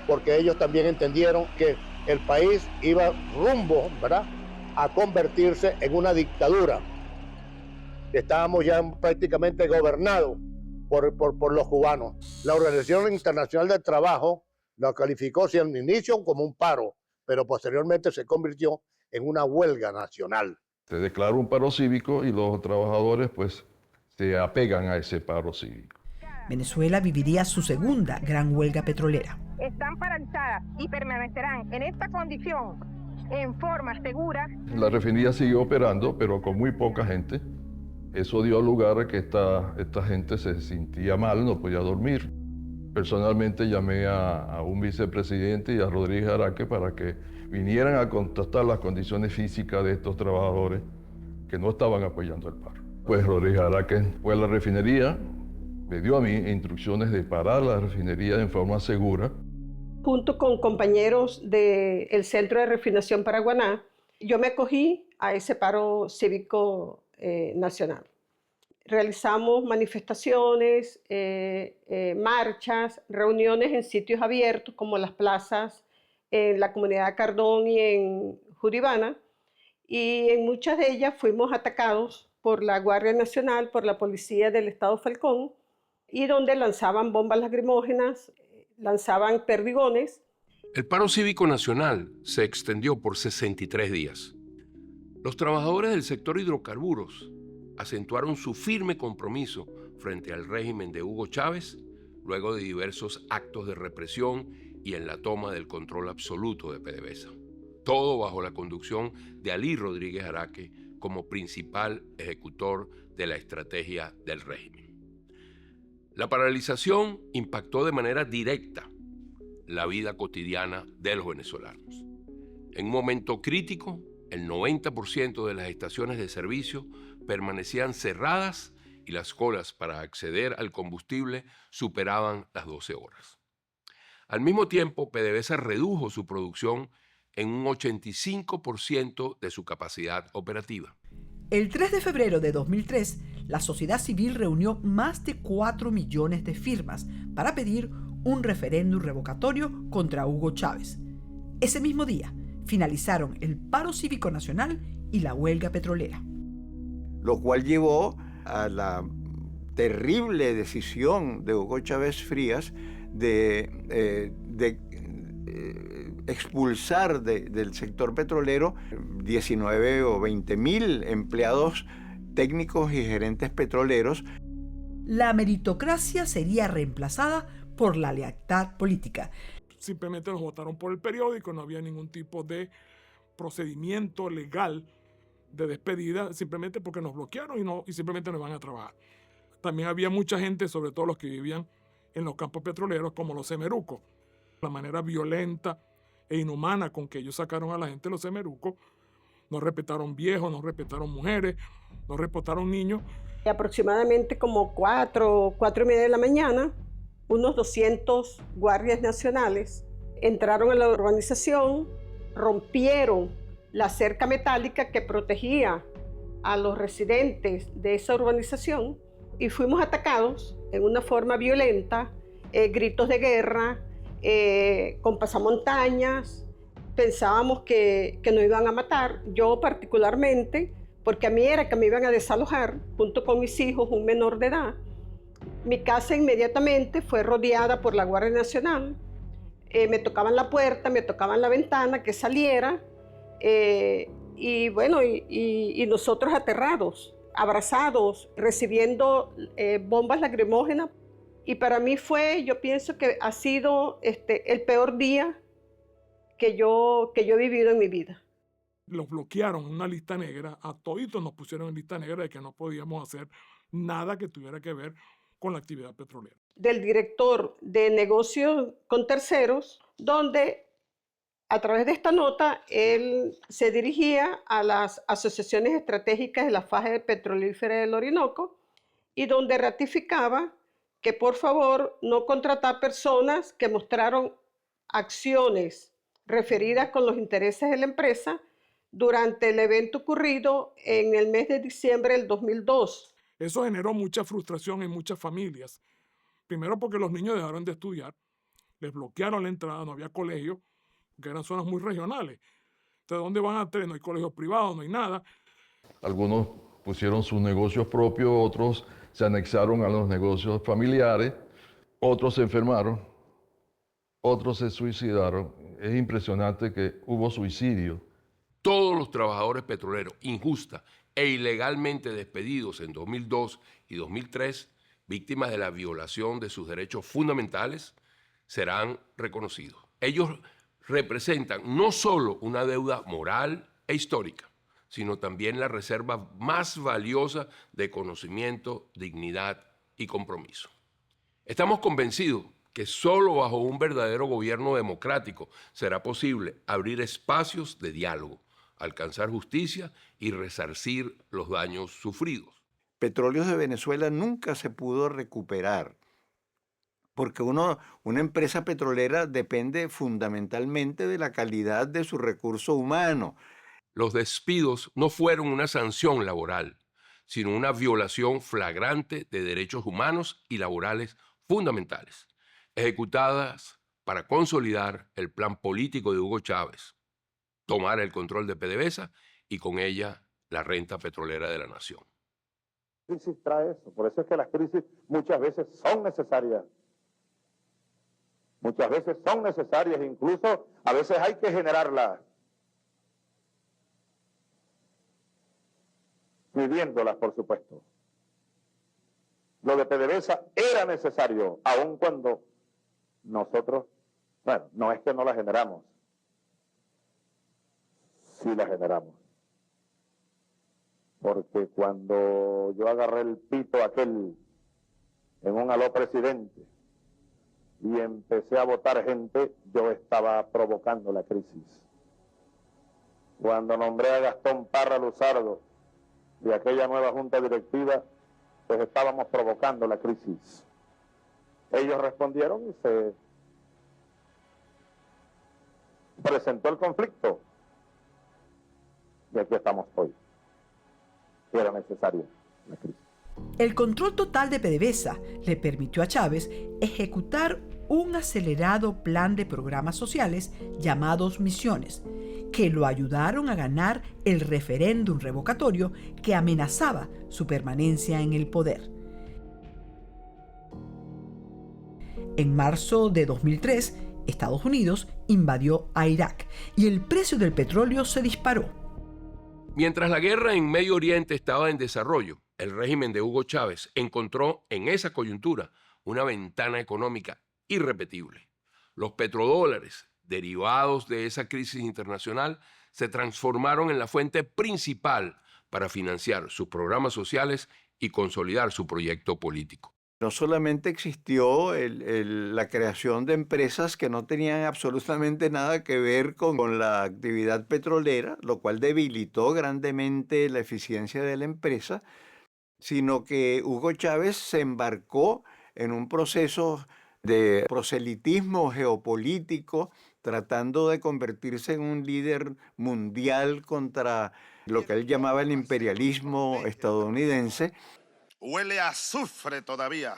Porque ellos también entendieron que el país iba rumbo, ¿verdad?, a convertirse en una dictadura. Estábamos ya prácticamente gobernados por los cubanos. La Organización Internacional del Trabajo lo calificó al inicio como un paro, pero posteriormente se convirtió en una huelga nacional. Se declara un paro cívico y los trabajadores pues se apegan a ese paro cívico. Venezuela viviría su segunda gran huelga petrolera. Están paralizadas y permanecerán en esta condición en forma segura. La refinería siguió operando, pero con muy poca gente. Eso dio lugar a que esta gente se sentía mal, no podía dormir. Personalmente llamé a un vicepresidente y a Rodríguez Araque para que vinieran a contrastar las condiciones físicas de estos trabajadores que no estaban apoyando el paro. Pues Rodríguez Araque fue a la refinería, me dio a mí instrucciones de parar la refinería en forma segura. Junto con compañeros del Centro de Refinación Paraguaná, yo me acogí a ese paro cívico nacional. Realizamos manifestaciones, marchas, reuniones en sitios abiertos como las plazas en la comunidad Cardón y en Juribana, y en muchas de ellas fuimos atacados por la Guardia Nacional, por la Policía del Estado Falcón, y donde lanzaban bombas lacrimógenas, lanzaban perdigones. El paro cívico nacional se extendió por 63 días. Los trabajadores del sector hidrocarburos acentuaron su firme compromiso frente al régimen de Hugo Chávez luego de diversos actos de represión y en la toma del control absoluto de PDVSA. Todo bajo la conducción de Alí Rodríguez Araque como principal ejecutor de la estrategia del régimen. La paralización impactó de manera directa la vida cotidiana de los venezolanos. En un momento crítico, el 90% de las estaciones de servicio permanecían cerradas y las colas para acceder al combustible superaban las 12 horas. Al mismo tiempo, PDVSA redujo su producción en un 85% de su capacidad operativa. El 3 de febrero de 2003, la sociedad civil reunió más de 4 millones de firmas para pedir un referéndum revocatorio contra Hugo Chávez. Ese mismo día, finalizaron el paro cívico nacional y la huelga petrolera. Lo cual llevó a la terrible decisión de Hugo Chávez Frías de expulsar del sector petrolero 19 o 20 mil empleados técnicos y gerentes petroleros. La meritocracia sería reemplazada por la lealtad política. Simplemente nos votaron por el periódico, no había ningún tipo de procedimiento legal de despedida, simplemente porque nos bloquearon y simplemente nos van a trabajar. También había mucha gente, sobre todo los que vivían en los campos petroleros, como los semerucos. La manera violenta e inhumana con que ellos sacaron a la gente de los semerucos, no respetaron viejos, no respetaron mujeres, no respetaron niños. Y aproximadamente como 4:30 de la mañana, unos 200 guardias nacionales entraron a la urbanización, rompieron la cerca metálica que protegía a los residentes de esa urbanización y fuimos atacados en una forma violenta, gritos de guerra, con pasamontañas. Pensábamos que nos iban a matar, yo particularmente, porque a mí era que me iban a desalojar junto con mis hijos, un menor de edad. Mi casa inmediatamente fue rodeada por la Guardia Nacional. Me tocaban la puerta, me tocaban la ventana, que saliera. Y bueno, y nosotros aterrados, abrazados, recibiendo bombas lacrimógenas. Y para mí yo pienso que ha sido el peor día que yo he vivido en mi vida. Los bloquearon en una lista negra, a toditos nos pusieron en lista negra de que no podíamos hacer nada que tuviera que ver con la actividad petrolera. Del director de negocios con terceros, donde a través de esta nota él se dirigía a las asociaciones estratégicas de la faja petrolífera del Orinoco y donde ratificaba que por favor no contratar personas que mostraron acciones referidas con los intereses de la empresa durante el evento ocurrido en el mes de diciembre del 2002. Eso generó mucha frustración en muchas familias. Primero porque los niños dejaron de estudiar, les bloquearon la entrada, no había colegio, que eran zonas muy regionales. Entonces, ¿dónde van a tener? No hay colegios privados, no hay nada. Algunos pusieron sus negocios propios, otros se anexaron a los negocios familiares, otros se enfermaron, otros se suicidaron. Es impresionante que hubo suicidio. Todos los trabajadores petroleros injusta e ilegalmente despedidos en 2002 y 2003, víctimas de la violación de sus derechos fundamentales, serán reconocidos. Ellos representan no solo una deuda moral e histórica, sino también la reserva más valiosa de conocimiento, dignidad y compromiso. Estamos convencidos que solo bajo un verdadero gobierno democrático será posible abrir espacios de diálogo, alcanzar justicia y resarcir los daños sufridos. Petróleos de Venezuela nunca se pudo recuperar, porque una empresa petrolera depende fundamentalmente de la calidad de su recurso humano. Los despidos no fueron una sanción laboral, sino una violación flagrante de derechos humanos y laborales fundamentales, ejecutadas para consolidar el plan político de Hugo Chávez, tomar el control de PDVSA y con ella la renta petrolera de la nación. La crisis trae eso. Por eso es que las crisis muchas veces son necesarias. Muchas veces son necesarias, incluso a veces hay que generarlas, pidiéndolas, por supuesto. Lo de PDVSA era necesario, aun cuando nosotros, bueno, no es que no la generamos, sí la generamos. Porque cuando yo agarré el pito aquel en un aló presidente y empecé a votar gente, yo estaba provocando la crisis. Cuando nombré a Gastón Parra Luzardo y aquella nueva junta directiva, pues estábamos provocando la crisis. Ellos respondieron y se presentó el conflicto. Y aquí estamos hoy. Era necesaria la crisis. El control total de PDVSA le permitió a Chávez ejecutar un acelerado plan de programas sociales llamados Misiones, que lo ayudaron a ganar el referéndum revocatorio que amenazaba su permanencia en el poder. En marzo de 2003, Estados Unidos invadió a Irak y el precio del petróleo se disparó. Mientras la guerra en Medio Oriente estaba en desarrollo, el régimen de Hugo Chávez encontró en esa coyuntura una ventana económica irrepetible. Los petrodólares, derivados de esa crisis internacional, se transformaron en la fuente principal para financiar sus programas sociales y consolidar su proyecto político. No solamente existió la creación de empresas que no tenían absolutamente nada que ver con la actividad petrolera, lo cual debilitó grandemente la eficiencia de la empresa, sino que Hugo Chávez se embarcó en un proceso de proselitismo geopolítico, tratando de convertirse en un líder mundial contra lo que él llamaba el imperialismo estadounidense. Huele a azufre todavía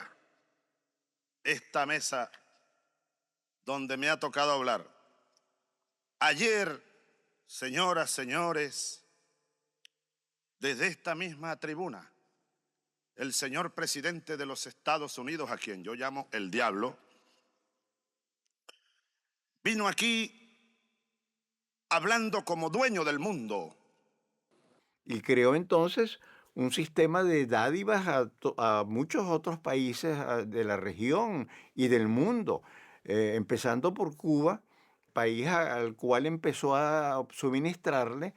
esta mesa donde me ha tocado hablar. Ayer, señoras, señores, desde esta misma tribuna, el señor presidente de los Estados Unidos, a quien yo llamo el diablo, vino aquí hablando como dueño del mundo. Y creó entonces un sistema de dádivas a muchos otros países de la región y del mundo, empezando por Cuba, país al cual empezó a suministrarle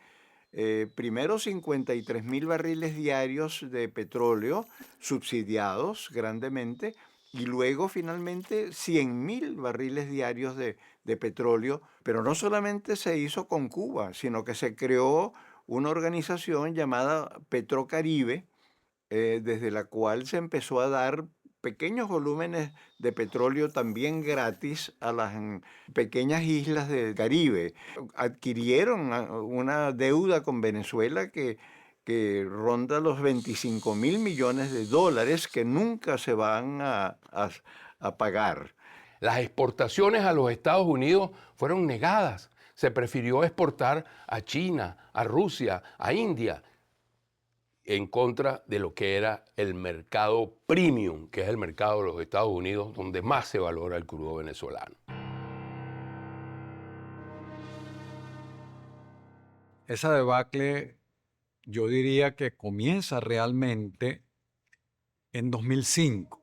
primero 53,000 barriles diarios de petróleo subsidiados grandemente y luego finalmente 100,000 barriles diarios de petróleo. Pero no solamente se hizo con Cuba, sino que se creó una organización llamada Petrocaribe, desde la cual se empezó a dar pequeños volúmenes de petróleo también gratis a las pequeñas islas del Caribe. Adquirieron una deuda con Venezuela que ronda los 25,000 millones de dólares que nunca se van a pagar. Las exportaciones a los Estados Unidos fueron negadas. Se prefirió exportar a China, a Rusia, a India, en contra de lo que era el mercado premium, que es el mercado de los Estados Unidos, donde más se valora el crudo venezolano. Esa debacle, yo diría que comienza realmente en 2005.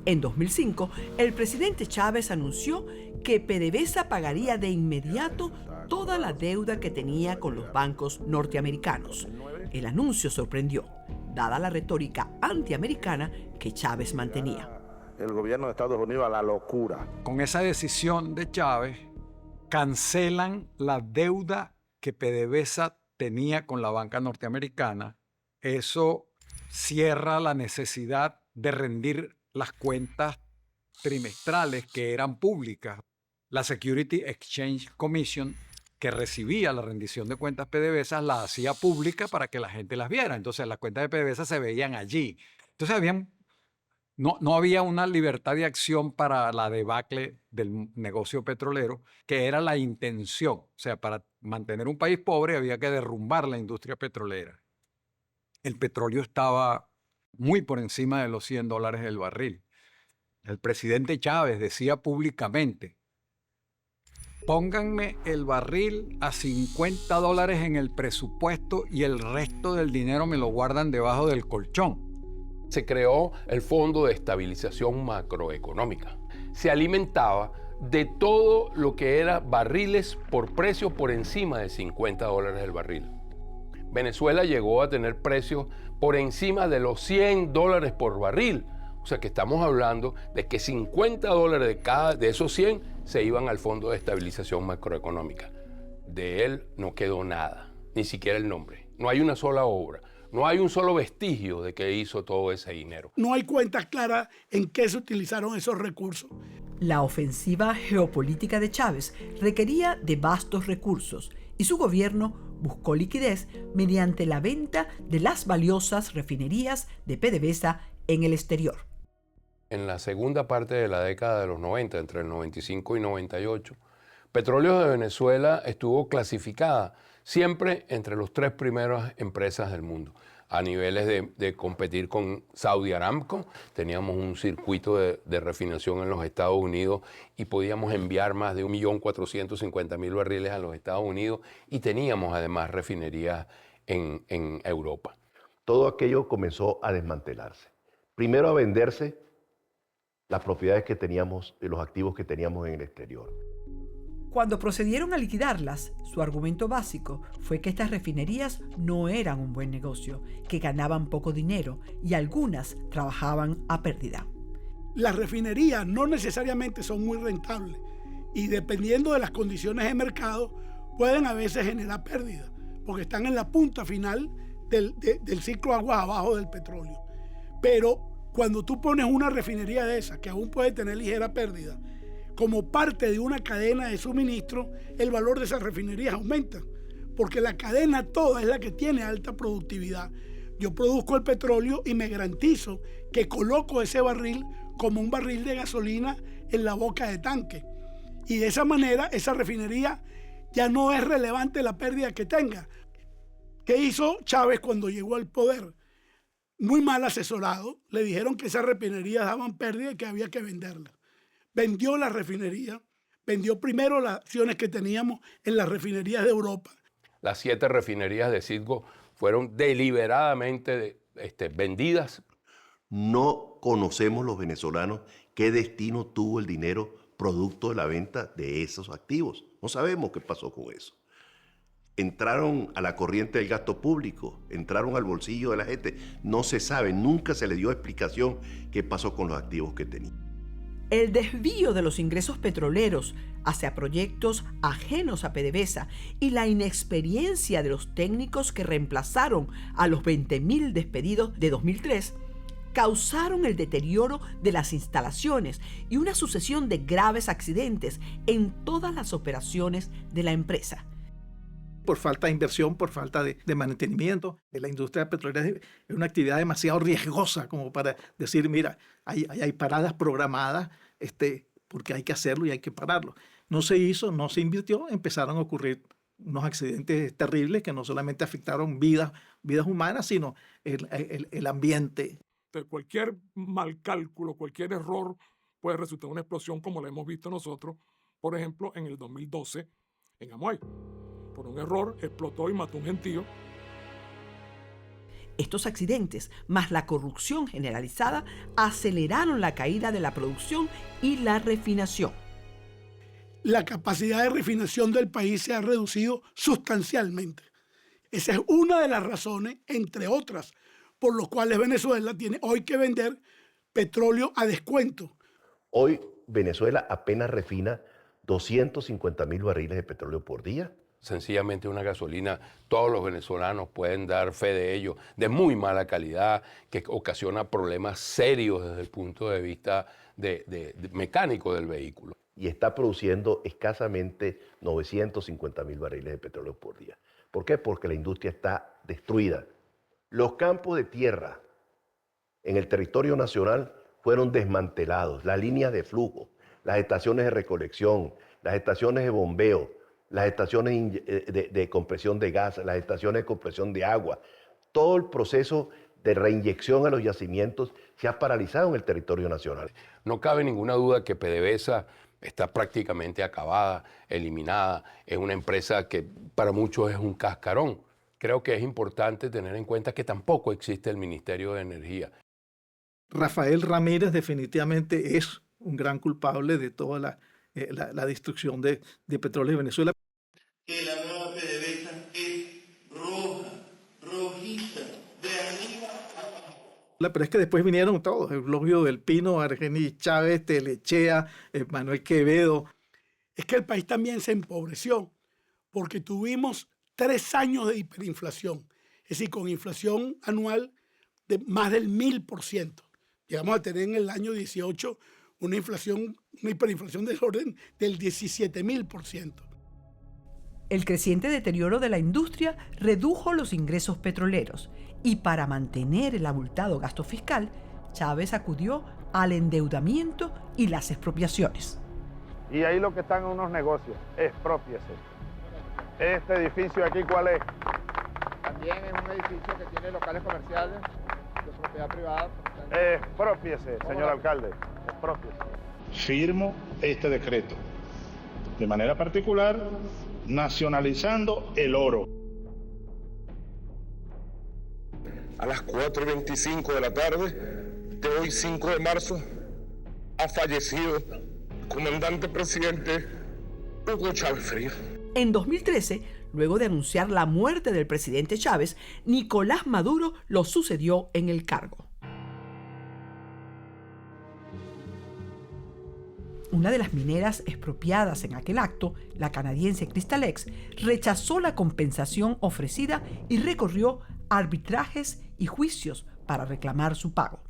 En 2005, el presidente Chávez anunció que PDVSA pagaría de inmediato toda la deuda que tenía con los bancos norteamericanos. El anuncio sorprendió, dada la retórica antiamericana que Chávez mantenía. El gobierno de Estados Unidos a la locura. Con esa decisión de Chávez, cancelan la deuda que PDVSA tenía con la banca norteamericana. Eso cierra la necesidad de rendir las cuentas trimestrales que eran públicas. La Security Exchange Commission, que recibía la rendición de cuentas PDVSA, la hacía pública para que la gente las viera. Entonces las cuentas de PDVSA se veían allí. Entonces no había una libertad de acción para la debacle del negocio petrolero, que era la intención. O sea, para mantener un país pobre había que derrumbar la industria petrolera. el petróleo estaba muy por encima de los $100 el barril. El presidente Chávez decía públicamente: pónganme el barril a $50 en el presupuesto y el resto del dinero me lo guardan debajo del colchón. Se creó el Fondo de Estabilización Macroeconómica. Se alimentaba de todo lo que era barriles por precios por encima de $50 el barril. Venezuela llegó a tener precios por encima de los $100 por barril. O sea que estamos hablando de que $50 de esos 100 se iban al Fondo de Estabilización Macroeconómica. De él no quedó nada, ni siquiera el nombre. No hay una sola obra, no hay un solo vestigio de que hizo todo ese dinero. No hay cuentas claras en qué se utilizaron esos recursos. La ofensiva geopolítica de Chávez requería de vastos recursos y su gobierno buscó liquidez mediante la venta de las valiosas refinerías de PDVSA en el exterior. En la segunda parte de la década de los 90, entre el 95 y 98, Petróleos de Venezuela estuvo clasificada siempre entre los 3 primeras empresas del mundo. A niveles de competir con Saudi Aramco, teníamos un circuito de refinación en los Estados Unidos y podíamos enviar más de 1.450.000 barriles a los Estados Unidos y teníamos además refinerías en Europa. Todo aquello comenzó a desmantelarse. Primero a venderse las propiedades que teníamos y los activos que teníamos en el exterior. Cuando procedieron a liquidarlas, su argumento básico fue que estas refinerías no eran un buen negocio, que ganaban poco dinero y algunas trabajaban a pérdida. Las refinerías no necesariamente son muy rentables y dependiendo de las condiciones de mercado pueden a veces generar pérdidas porque están en la punta final del ciclo aguas abajo del petróleo. Pero cuando tú pones una refinería de esas que aún puede tener ligera pérdida, como parte de una cadena de suministro, el valor de esas refinerías aumenta, porque la cadena toda es la que tiene alta productividad. Yo produzco el petróleo y me garantizo que coloco ese barril como un barril de gasolina en la boca de tanque. Y de esa manera, esa refinería ya no es relevante la pérdida que tenga. ¿Qué hizo Chávez cuando llegó al poder? Muy mal asesorado, le dijeron que esas refinerías daban pérdida y que había que venderlas. Vendió la refinería, vendió primero las acciones que teníamos en las refinerías de Europa. Las 7 refinerías de Citgo fueron deliberadamente vendidas. No conocemos los venezolanos qué destino tuvo el dinero producto de la venta de esos activos. No sabemos qué pasó con eso. Entraron a la corriente del gasto público, entraron al bolsillo de la gente. No se sabe, nunca se le dio explicación qué pasó con los activos que tenían. El desvío de los ingresos petroleros hacia proyectos ajenos a PDVSA y la inexperiencia de los técnicos que reemplazaron a los 20.000 despedidos de 2003 causaron el deterioro de las instalaciones y una sucesión de graves accidentes en todas las operaciones de la empresa. Por falta de inversión, por falta de mantenimiento de la industria petrolera, es una actividad demasiado riesgosa como para decir, mira, hay paradas programadas porque hay que hacerlo y hay que pararlo. No se hizo, no se invirtió, empezaron a ocurrir unos accidentes terribles que no solamente afectaron vidas humanas, sino el ambiente. Cualquier mal cálculo, cualquier error puede resultar en una explosión como la hemos visto nosotros, por ejemplo, en el 2012 en Amuay. Por un error explotó y mató a un gentío. Estos accidentes, más la corrupción generalizada, aceleraron la caída de la producción y la refinación. La capacidad de refinación del país se ha reducido sustancialmente. Esa es una de las razones, entre otras, por las cuales Venezuela tiene hoy que vender petróleo a descuento. Hoy Venezuela apenas refina 250.000 barriles de petróleo por día. Sencillamente una gasolina, todos los venezolanos pueden dar fe de ello, de muy mala calidad, que ocasiona problemas serios desde el punto de vista mecánico del vehículo. Y está produciendo escasamente 950.000 barriles de petróleo por día. ¿Por qué? Porque la industria está destruida. Los campos de tierra en el territorio nacional fueron desmantelados, las líneas de flujo, las estaciones de recolección, las estaciones de bombeo, las estaciones de compresión de gas, las estaciones de compresión de agua. todo el proceso de reinyección a los yacimientos se ha paralizado en el territorio nacional. No cabe ninguna duda que PDVSA está prácticamente acabada, eliminada. Es una empresa que para muchos es un cascarón. Creo que es importante tener en cuenta que tampoco existe el Ministerio de Energía. Rafael Ramírez definitivamente es un gran culpable de toda la destrucción de Petróleos de Venezuela. Que la nueva PDVSA es roja, rojita, de arriba. Pero es que después vinieron todos, Eulogio del Pino, Argenis Chávez, Telechea, Manuel Quevedo. Es que el país también se empobreció porque tuvimos 3 años de hiperinflación, es decir, con inflación anual de más del 1000%. Llegamos a tener en el año 18 una hiperinflación del orden del 17.000%. El creciente deterioro de la industria redujo los ingresos petroleros y para mantener el abultado gasto fiscal, Chávez acudió al endeudamiento y las expropiaciones. Y ahí lo que están en unos negocios, exprópiese. ¿Este edificio aquí cuál es? También es un edificio que tiene locales comerciales de propiedad privada. Exprópiese, señor alcalde, exprópiese. Firmo este decreto, de manera particular, nacionalizando el oro. A las 4:25 de la tarde de hoy, 5 de marzo, ha fallecido el comandante presidente Hugo Chávez Frías. En 2013, luego de anunciar la muerte del presidente Chávez, Nicolás Maduro lo sucedió en el cargo. Una de las mineras expropiadas en aquel acto, la canadiense Crystalex, rechazó la compensación ofrecida y recorrió arbitrajes y juicios para reclamar su pago.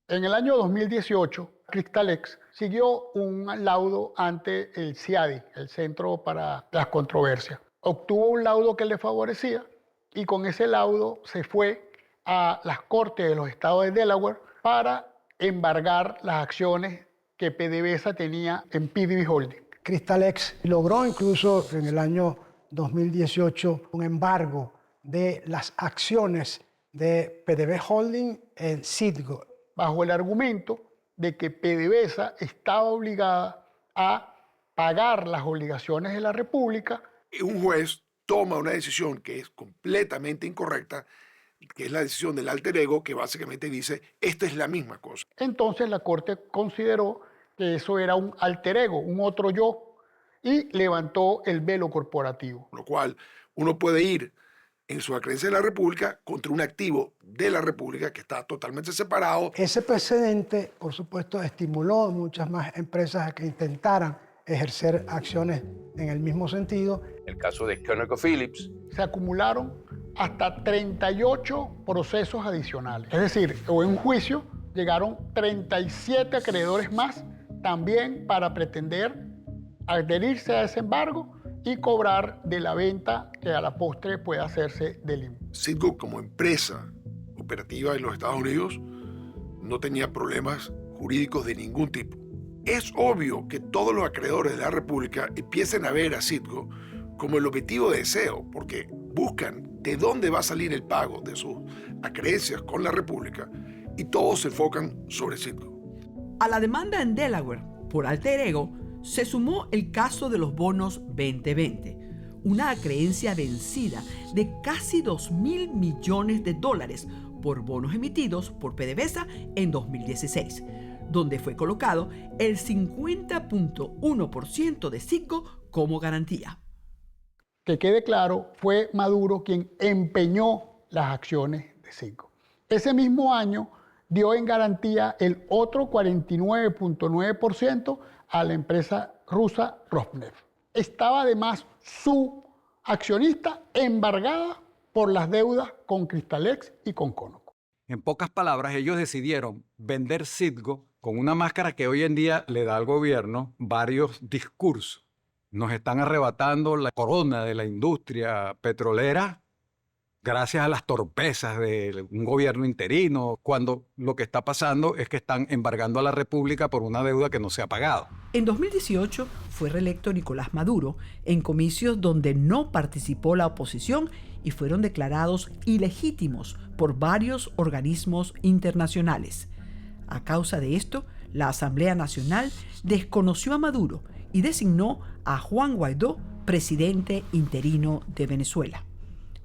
En el año 2018, Crystalex siguió un laudo ante el CIADI, el Centro para las Controversias. Obtuvo un laudo que le favorecía y con ese laudo se fue a las Cortes de los Estados de Delaware para embargar las acciones que PDVSA tenía en PDV Holding. Crystalex logró incluso en el año 2018 un embargo de las acciones de PDV Holding en Citgo, bajo el argumento de que PDVSA estaba obligada a pagar las obligaciones de la República. Un juez toma una decisión que es completamente incorrecta, que es la decisión del alter ego, que básicamente dice, esta es la misma cosa. Entonces la Corte consideró que eso era un alter ego, un otro yo, y levantó el velo corporativo. Lo cual uno puede ir en su acreencia de la República contra un activo de la República que está totalmente separado. Ese precedente, por supuesto, estimuló a muchas más empresas a que intentaran ejercer acciones en el mismo sentido. El caso de ConocoPhillips. Se acumularon hasta 38 procesos adicionales. Es decir, o en un juicio llegaron 37 acreedores más también para pretender adherirse a ese embargo y cobrar de la venta que a la postre puede hacerse del INPE. Citgo, como empresa operativa en los Estados Unidos, no tenía problemas jurídicos de ningún tipo. Es obvio que todos los acreedores de la República empiecen a ver a Citgo como el objetivo de deseo, porque buscan de dónde va a salir el pago de sus acreencias con la República y todos se enfocan sobre Citgo. A la demanda en Delaware por alter ego se sumó el caso de los bonos 2020, una acreencia vencida de casi $2.000 millones por bonos emitidos por PDVSA en 2016, donde fue colocado el 50.1% de Citgo como garantía. Que quede claro, fue Maduro quien empeñó las acciones de Citgo. Ese mismo año dio en garantía el otro 49.9% a la empresa rusa Rosneft. Estaba además su accionista embargada por las deudas con Crystalex y con Conoco. En pocas palabras, ellos decidieron vender Citgo con una máscara que hoy en día le da al gobierno varios discursos. Nos están arrebatando la corona de la industria petrolera gracias a las torpezas de un gobierno interino, cuando lo que está pasando es que están embargando a la República por una deuda que no se ha pagado. En 2018 fue reelecto Nicolás Maduro en comicios donde no participó la oposición y fueron declarados ilegítimos por varios organismos internacionales. A causa de esto, la Asamblea Nacional desconoció a Maduro y designó a Juan Guaidó presidente interino de Venezuela.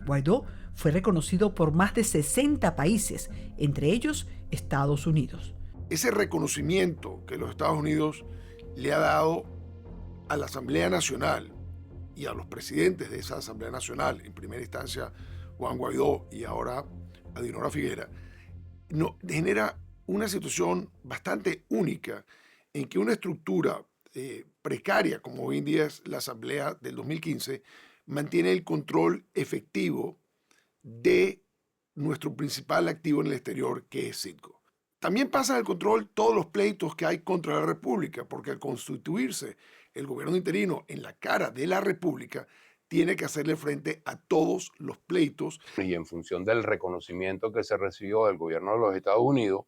Guaidó fue reconocido por más de 60 países, entre ellos Estados Unidos. Ese reconocimiento que los Estados Unidos le ha dado a la Asamblea Nacional y a los presidentes de esa Asamblea Nacional, en primera instancia Juan Guaidó y ahora a Dinora Figuera, genera una situación bastante única en que una estructura precaria, como hoy en día es la Asamblea del 2015, mantiene el control efectivo de nuestro principal activo en el exterior, que es Citgo. También pasan al control todos los pleitos que hay contra la República, porque al constituirse el gobierno interino en la cara de la República, tiene que hacerle frente a todos los pleitos. Y en función del reconocimiento que se recibió del gobierno de los Estados Unidos,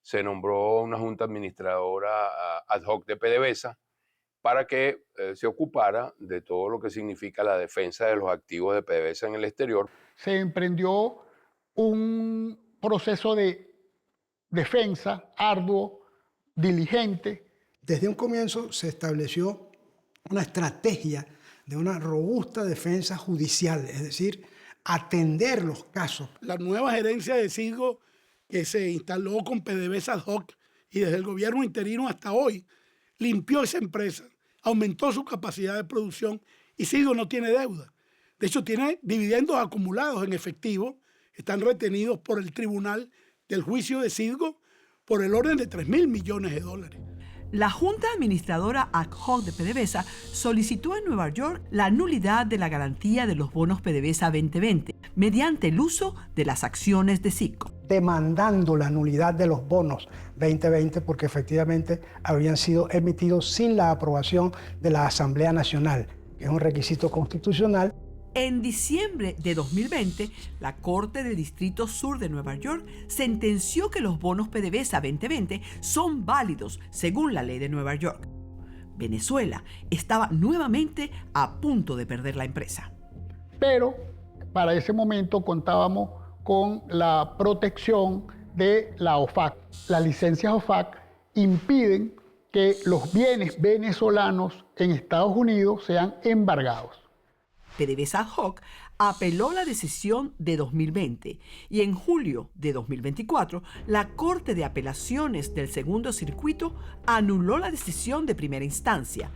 se nombró una junta administradora ad hoc de PDVSA para que se ocupara de todo lo que significa la defensa de los activos de PDVSA en el exterior. Se emprendió un proceso de defensa arduo, diligente. Desde un comienzo se estableció una estrategia de una robusta defensa judicial, es decir, atender los casos. La nueva gerencia de Citgo, que se instaló con PDVSA ad hoc y desde el gobierno interino hasta hoy, limpió esa empresa, aumentó su capacidad de producción y Citgo no tiene deuda. De hecho, tiene dividendos acumulados en efectivo, están retenidos por el tribunal del juicio de Citgo por el orden de $3.000 millones. La Junta Administradora ad hoc de PDVSA solicitó en Nueva York la nulidad de la garantía de los bonos PDVSA 2020 mediante el uso de las acciones de Citgo, demandando la nulidad de los bonos 2020 porque efectivamente habían sido emitidos sin la aprobación de la Asamblea Nacional, que es un requisito constitucional. En diciembre de 2020, la Corte del Distrito Sur de Nueva York sentenció que los bonos PDVSA 2020 son válidos según la ley de Nueva York. Venezuela estaba nuevamente a punto de perder la empresa. Pero para ese momento contábamos con la protección de la OFAC. Las licencias OFAC impiden que los bienes venezolanos en Estados Unidos sean embargados. PDVSA ad hoc apeló la decisión de 2020 y en julio de 2024 la Corte de Apelaciones del Segundo Circuito anuló la decisión de primera instancia.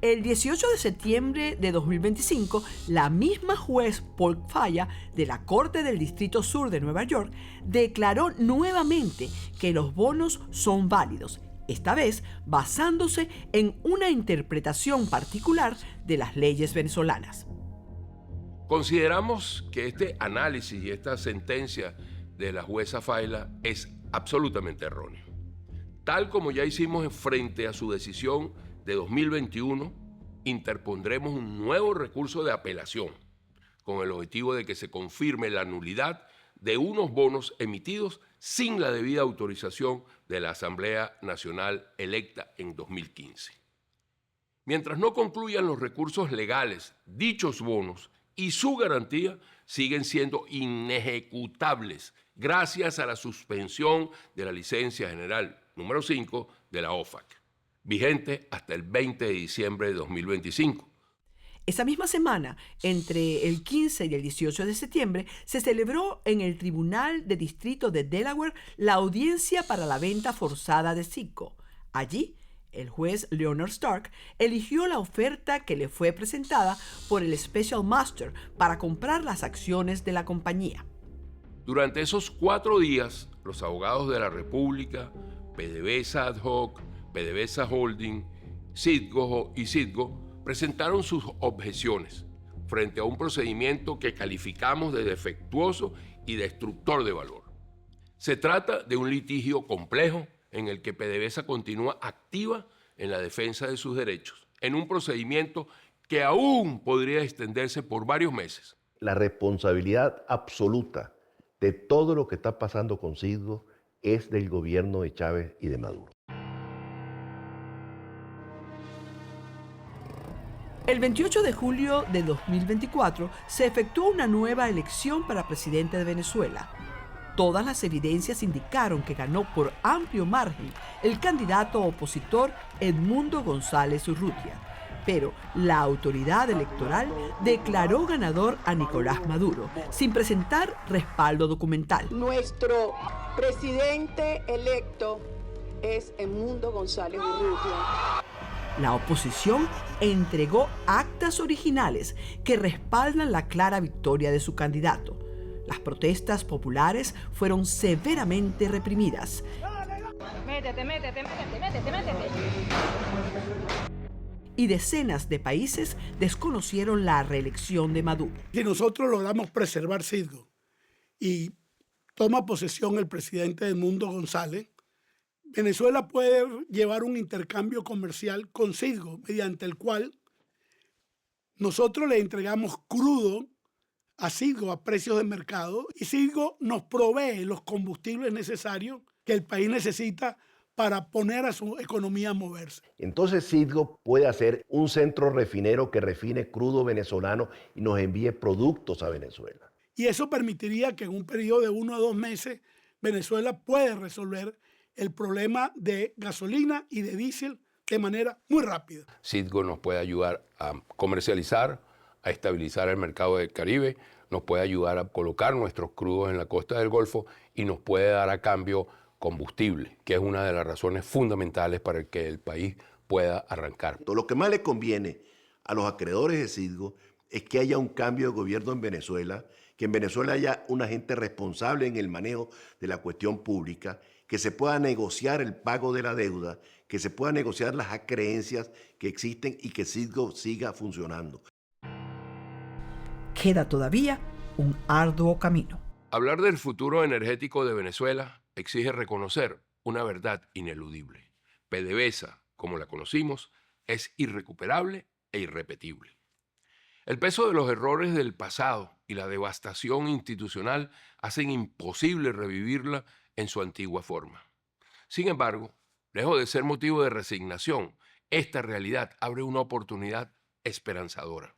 El 18 de septiembre de 2025, la misma juez Paul Falla de la Corte del Distrito Sur de Nueva York declaró nuevamente que los bonos son válidos, esta vez basándose en una interpretación particular de las leyes venezolanas. Consideramos que este análisis y esta sentencia de la jueza Falla es absolutamente erróneo. Tal como ya hicimos frente a su decisión de 2021, interpondremos un nuevo recurso de apelación con el objetivo de que se confirme la nulidad de unos bonos emitidos sin la debida autorización de la Asamblea Nacional electa en 2015. Mientras no concluyan los recursos legales, dichos bonos y su garantía siguen siendo inejecutables gracias a la suspensión de la licencia general número 5 de la OFAC, vigente hasta el 20 de diciembre de 2025. Esa misma semana, entre el 15 y el 18 de septiembre, se celebró en el Tribunal de Distrito de Delaware la audiencia para la venta forzada de Citgo. Allí, el juez Leonard Stark eligió la oferta que le fue presentada por el Special Master para comprar las acciones de la compañía. Durante esos 4 días, los abogados de la República, PDVSA ad hoc, PDVSA Holding, Citgo y Citgo presentaron sus objeciones frente a un procedimiento que calificamos de defectuoso y destructor de valor. Se trata de un litigio complejo en el que PDVSA continúa activa en la defensa de sus derechos, en un procedimiento que aún podría extenderse por varios meses. la responsabilidad absoluta de todo lo que está pasando con Citgo es del gobierno de Chávez y de Maduro. El 28 de julio de 2024 se efectuó una nueva elección para presidente de Venezuela. Todas las evidencias indicaron que ganó por amplio margen el candidato opositor Edmundo González Urrutia. Pero la autoridad electoral declaró ganador a Nicolás Maduro, sin presentar respaldo documental. Nuestro presidente electo es Edmundo González Urrutia. La oposición entregó actas originales que respaldan la clara victoria de su candidato. Las protestas populares fueron severamente reprimidas. Métete. Y decenas de países desconocieron la reelección de Maduro. Si nosotros logramos preservar Citgo y toma posesión el presidente Edmundo González, Venezuela puede llevar un intercambio comercial con Citgo, mediante el cual nosotros le entregamos crudo a Citgo a precios de mercado y Citgo nos provee los combustibles necesarios que el país necesita para poner a su economía a moverse. Entonces Citgo puede hacer un centro refinero que refine crudo venezolano y nos envíe productos a Venezuela. Y eso permitiría que en un periodo de 1 a 2 meses Venezuela pueda resolver el problema de gasolina y de diésel de manera muy rápida. Citgo nos puede ayudar a comercializar, a estabilizar el mercado del Caribe, nos puede ayudar a colocar nuestros crudos en la costa del Golfo y nos puede dar a cambio combustible, que es una de las razones fundamentales para que el país pueda arrancar. Lo que más le conviene a los acreedores de Citgo es que haya un cambio de gobierno en Venezuela, que en Venezuela haya una gente responsable en el manejo de la cuestión pública, que se pueda negociar el pago de la deuda, que se pueda negociar las acreencias que existen y que Citgo siga funcionando. Queda todavía un arduo camino. Hablar del futuro energético de Venezuela exige reconocer una verdad ineludible. PDVSA, como la conocimos, es irrecuperable e irrepetible. El peso de los errores del pasado y la devastación institucional hacen imposible revivirla en su antigua forma. Sin embargo, lejos de ser motivo de resignación, esta realidad abre una oportunidad esperanzadora.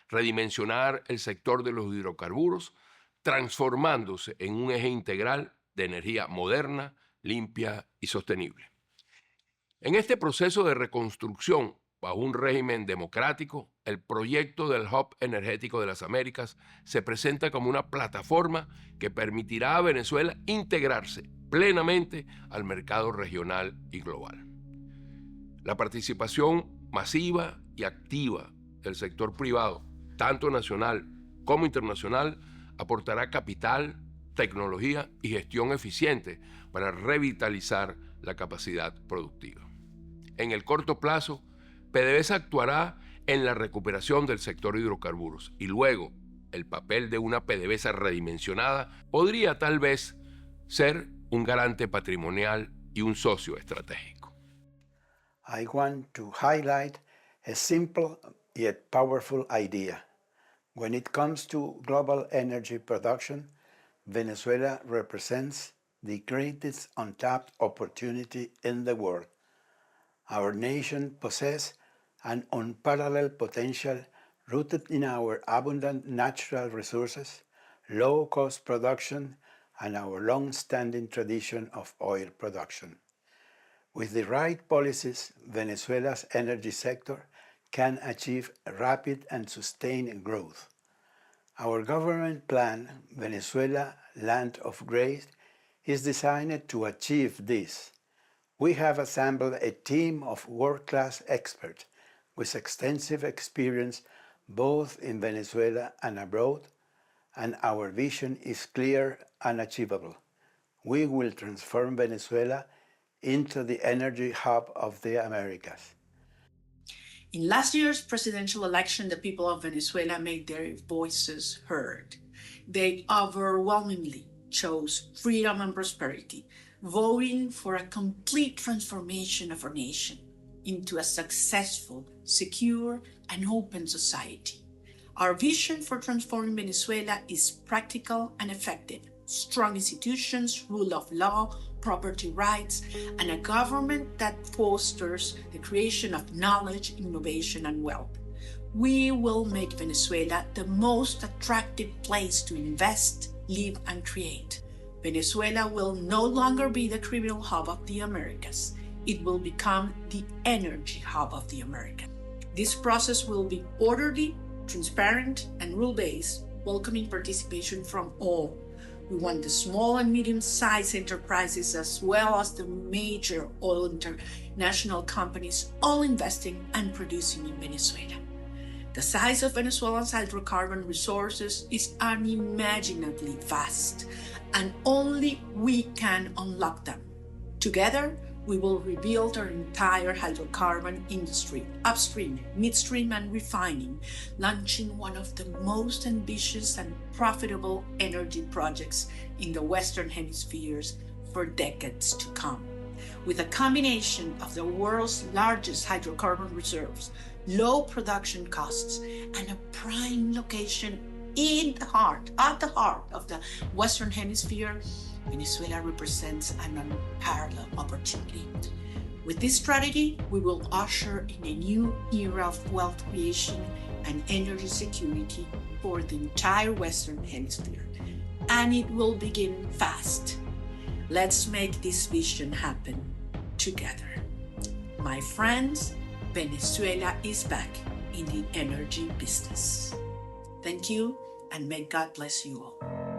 Redimensionar el sector de los hidrocarburos, transformándose en un eje integral de energía moderna, limpia y sostenible. En este proceso de reconstrucción, bajo un régimen democrático, el proyecto del Hub Energético de las Américas se presenta como una plataforma que permitirá a Venezuela integrarse plenamente al mercado regional y global. La participación masiva y activa del sector privado, tanto nacional como internacional, aportará capital, tecnología y gestión eficiente para revitalizar la capacidad productiva. En el corto plazo, PDVSA actuará en la recuperación del sector hidrocarburos y luego el papel de una PDVSA redimensionada podría tal vez ser un garante patrimonial y un socio estratégico. I want to highlight a simple yet powerful idea. When it comes to global energy production, Venezuela represents the greatest untapped opportunity in the world. Our nation possesses an unparalleled potential rooted in our abundant natural resources, low-cost production, and our long-standing tradition of oil production. With the right policies, Venezuela's energy sector can achieve rapid and sustained growth. Our government plan, Venezuela Land of Grace, is designed to achieve this. We have assembled a team of world-class experts with extensive experience both in Venezuela and abroad, and our vision is clear and achievable. We will transform Venezuela into the energy hub of the Americas. In last year's presidential election, the people of Venezuela made their voices heard. They overwhelmingly chose freedom and prosperity, voting for a complete transformation of our nation into a successful, secure, and open society. Our vision for transforming Venezuela is practical and effective. Strong institutions, rule of law, property rights, and a government that fosters the creation of knowledge, innovation, and wealth. We will make Venezuela the most attractive place to invest, live, and create. Venezuela will no longer be the criminal hub of the Americas. It will become the energy hub of the Americas. This process will be orderly, transparent, and rule-based, welcoming participation from all. We want the small and medium-sized enterprises as well as the major oil international companies all investing and producing in Venezuela. The size of Venezuela's hydrocarbon resources is unimaginably vast, and only we can unlock them. Together, we will rebuild our entire hydrocarbon industry, upstream, midstream, and refining, launching one of the most ambitious and profitable energy projects in the Western Hemisphere for decades to come. With a combination of the world's largest hydrocarbon reserves, low production costs, and a prime location at the heart of the Western Hemisphere, Venezuela represents an unparalleled opportunity. With this strategy, we will usher in a new era of wealth creation and energy security for the entire Western Hemisphere. And it will begin fast. Let's make this vision happen together. My friends, Venezuela is back in the energy business. Thank you, and may God bless you all.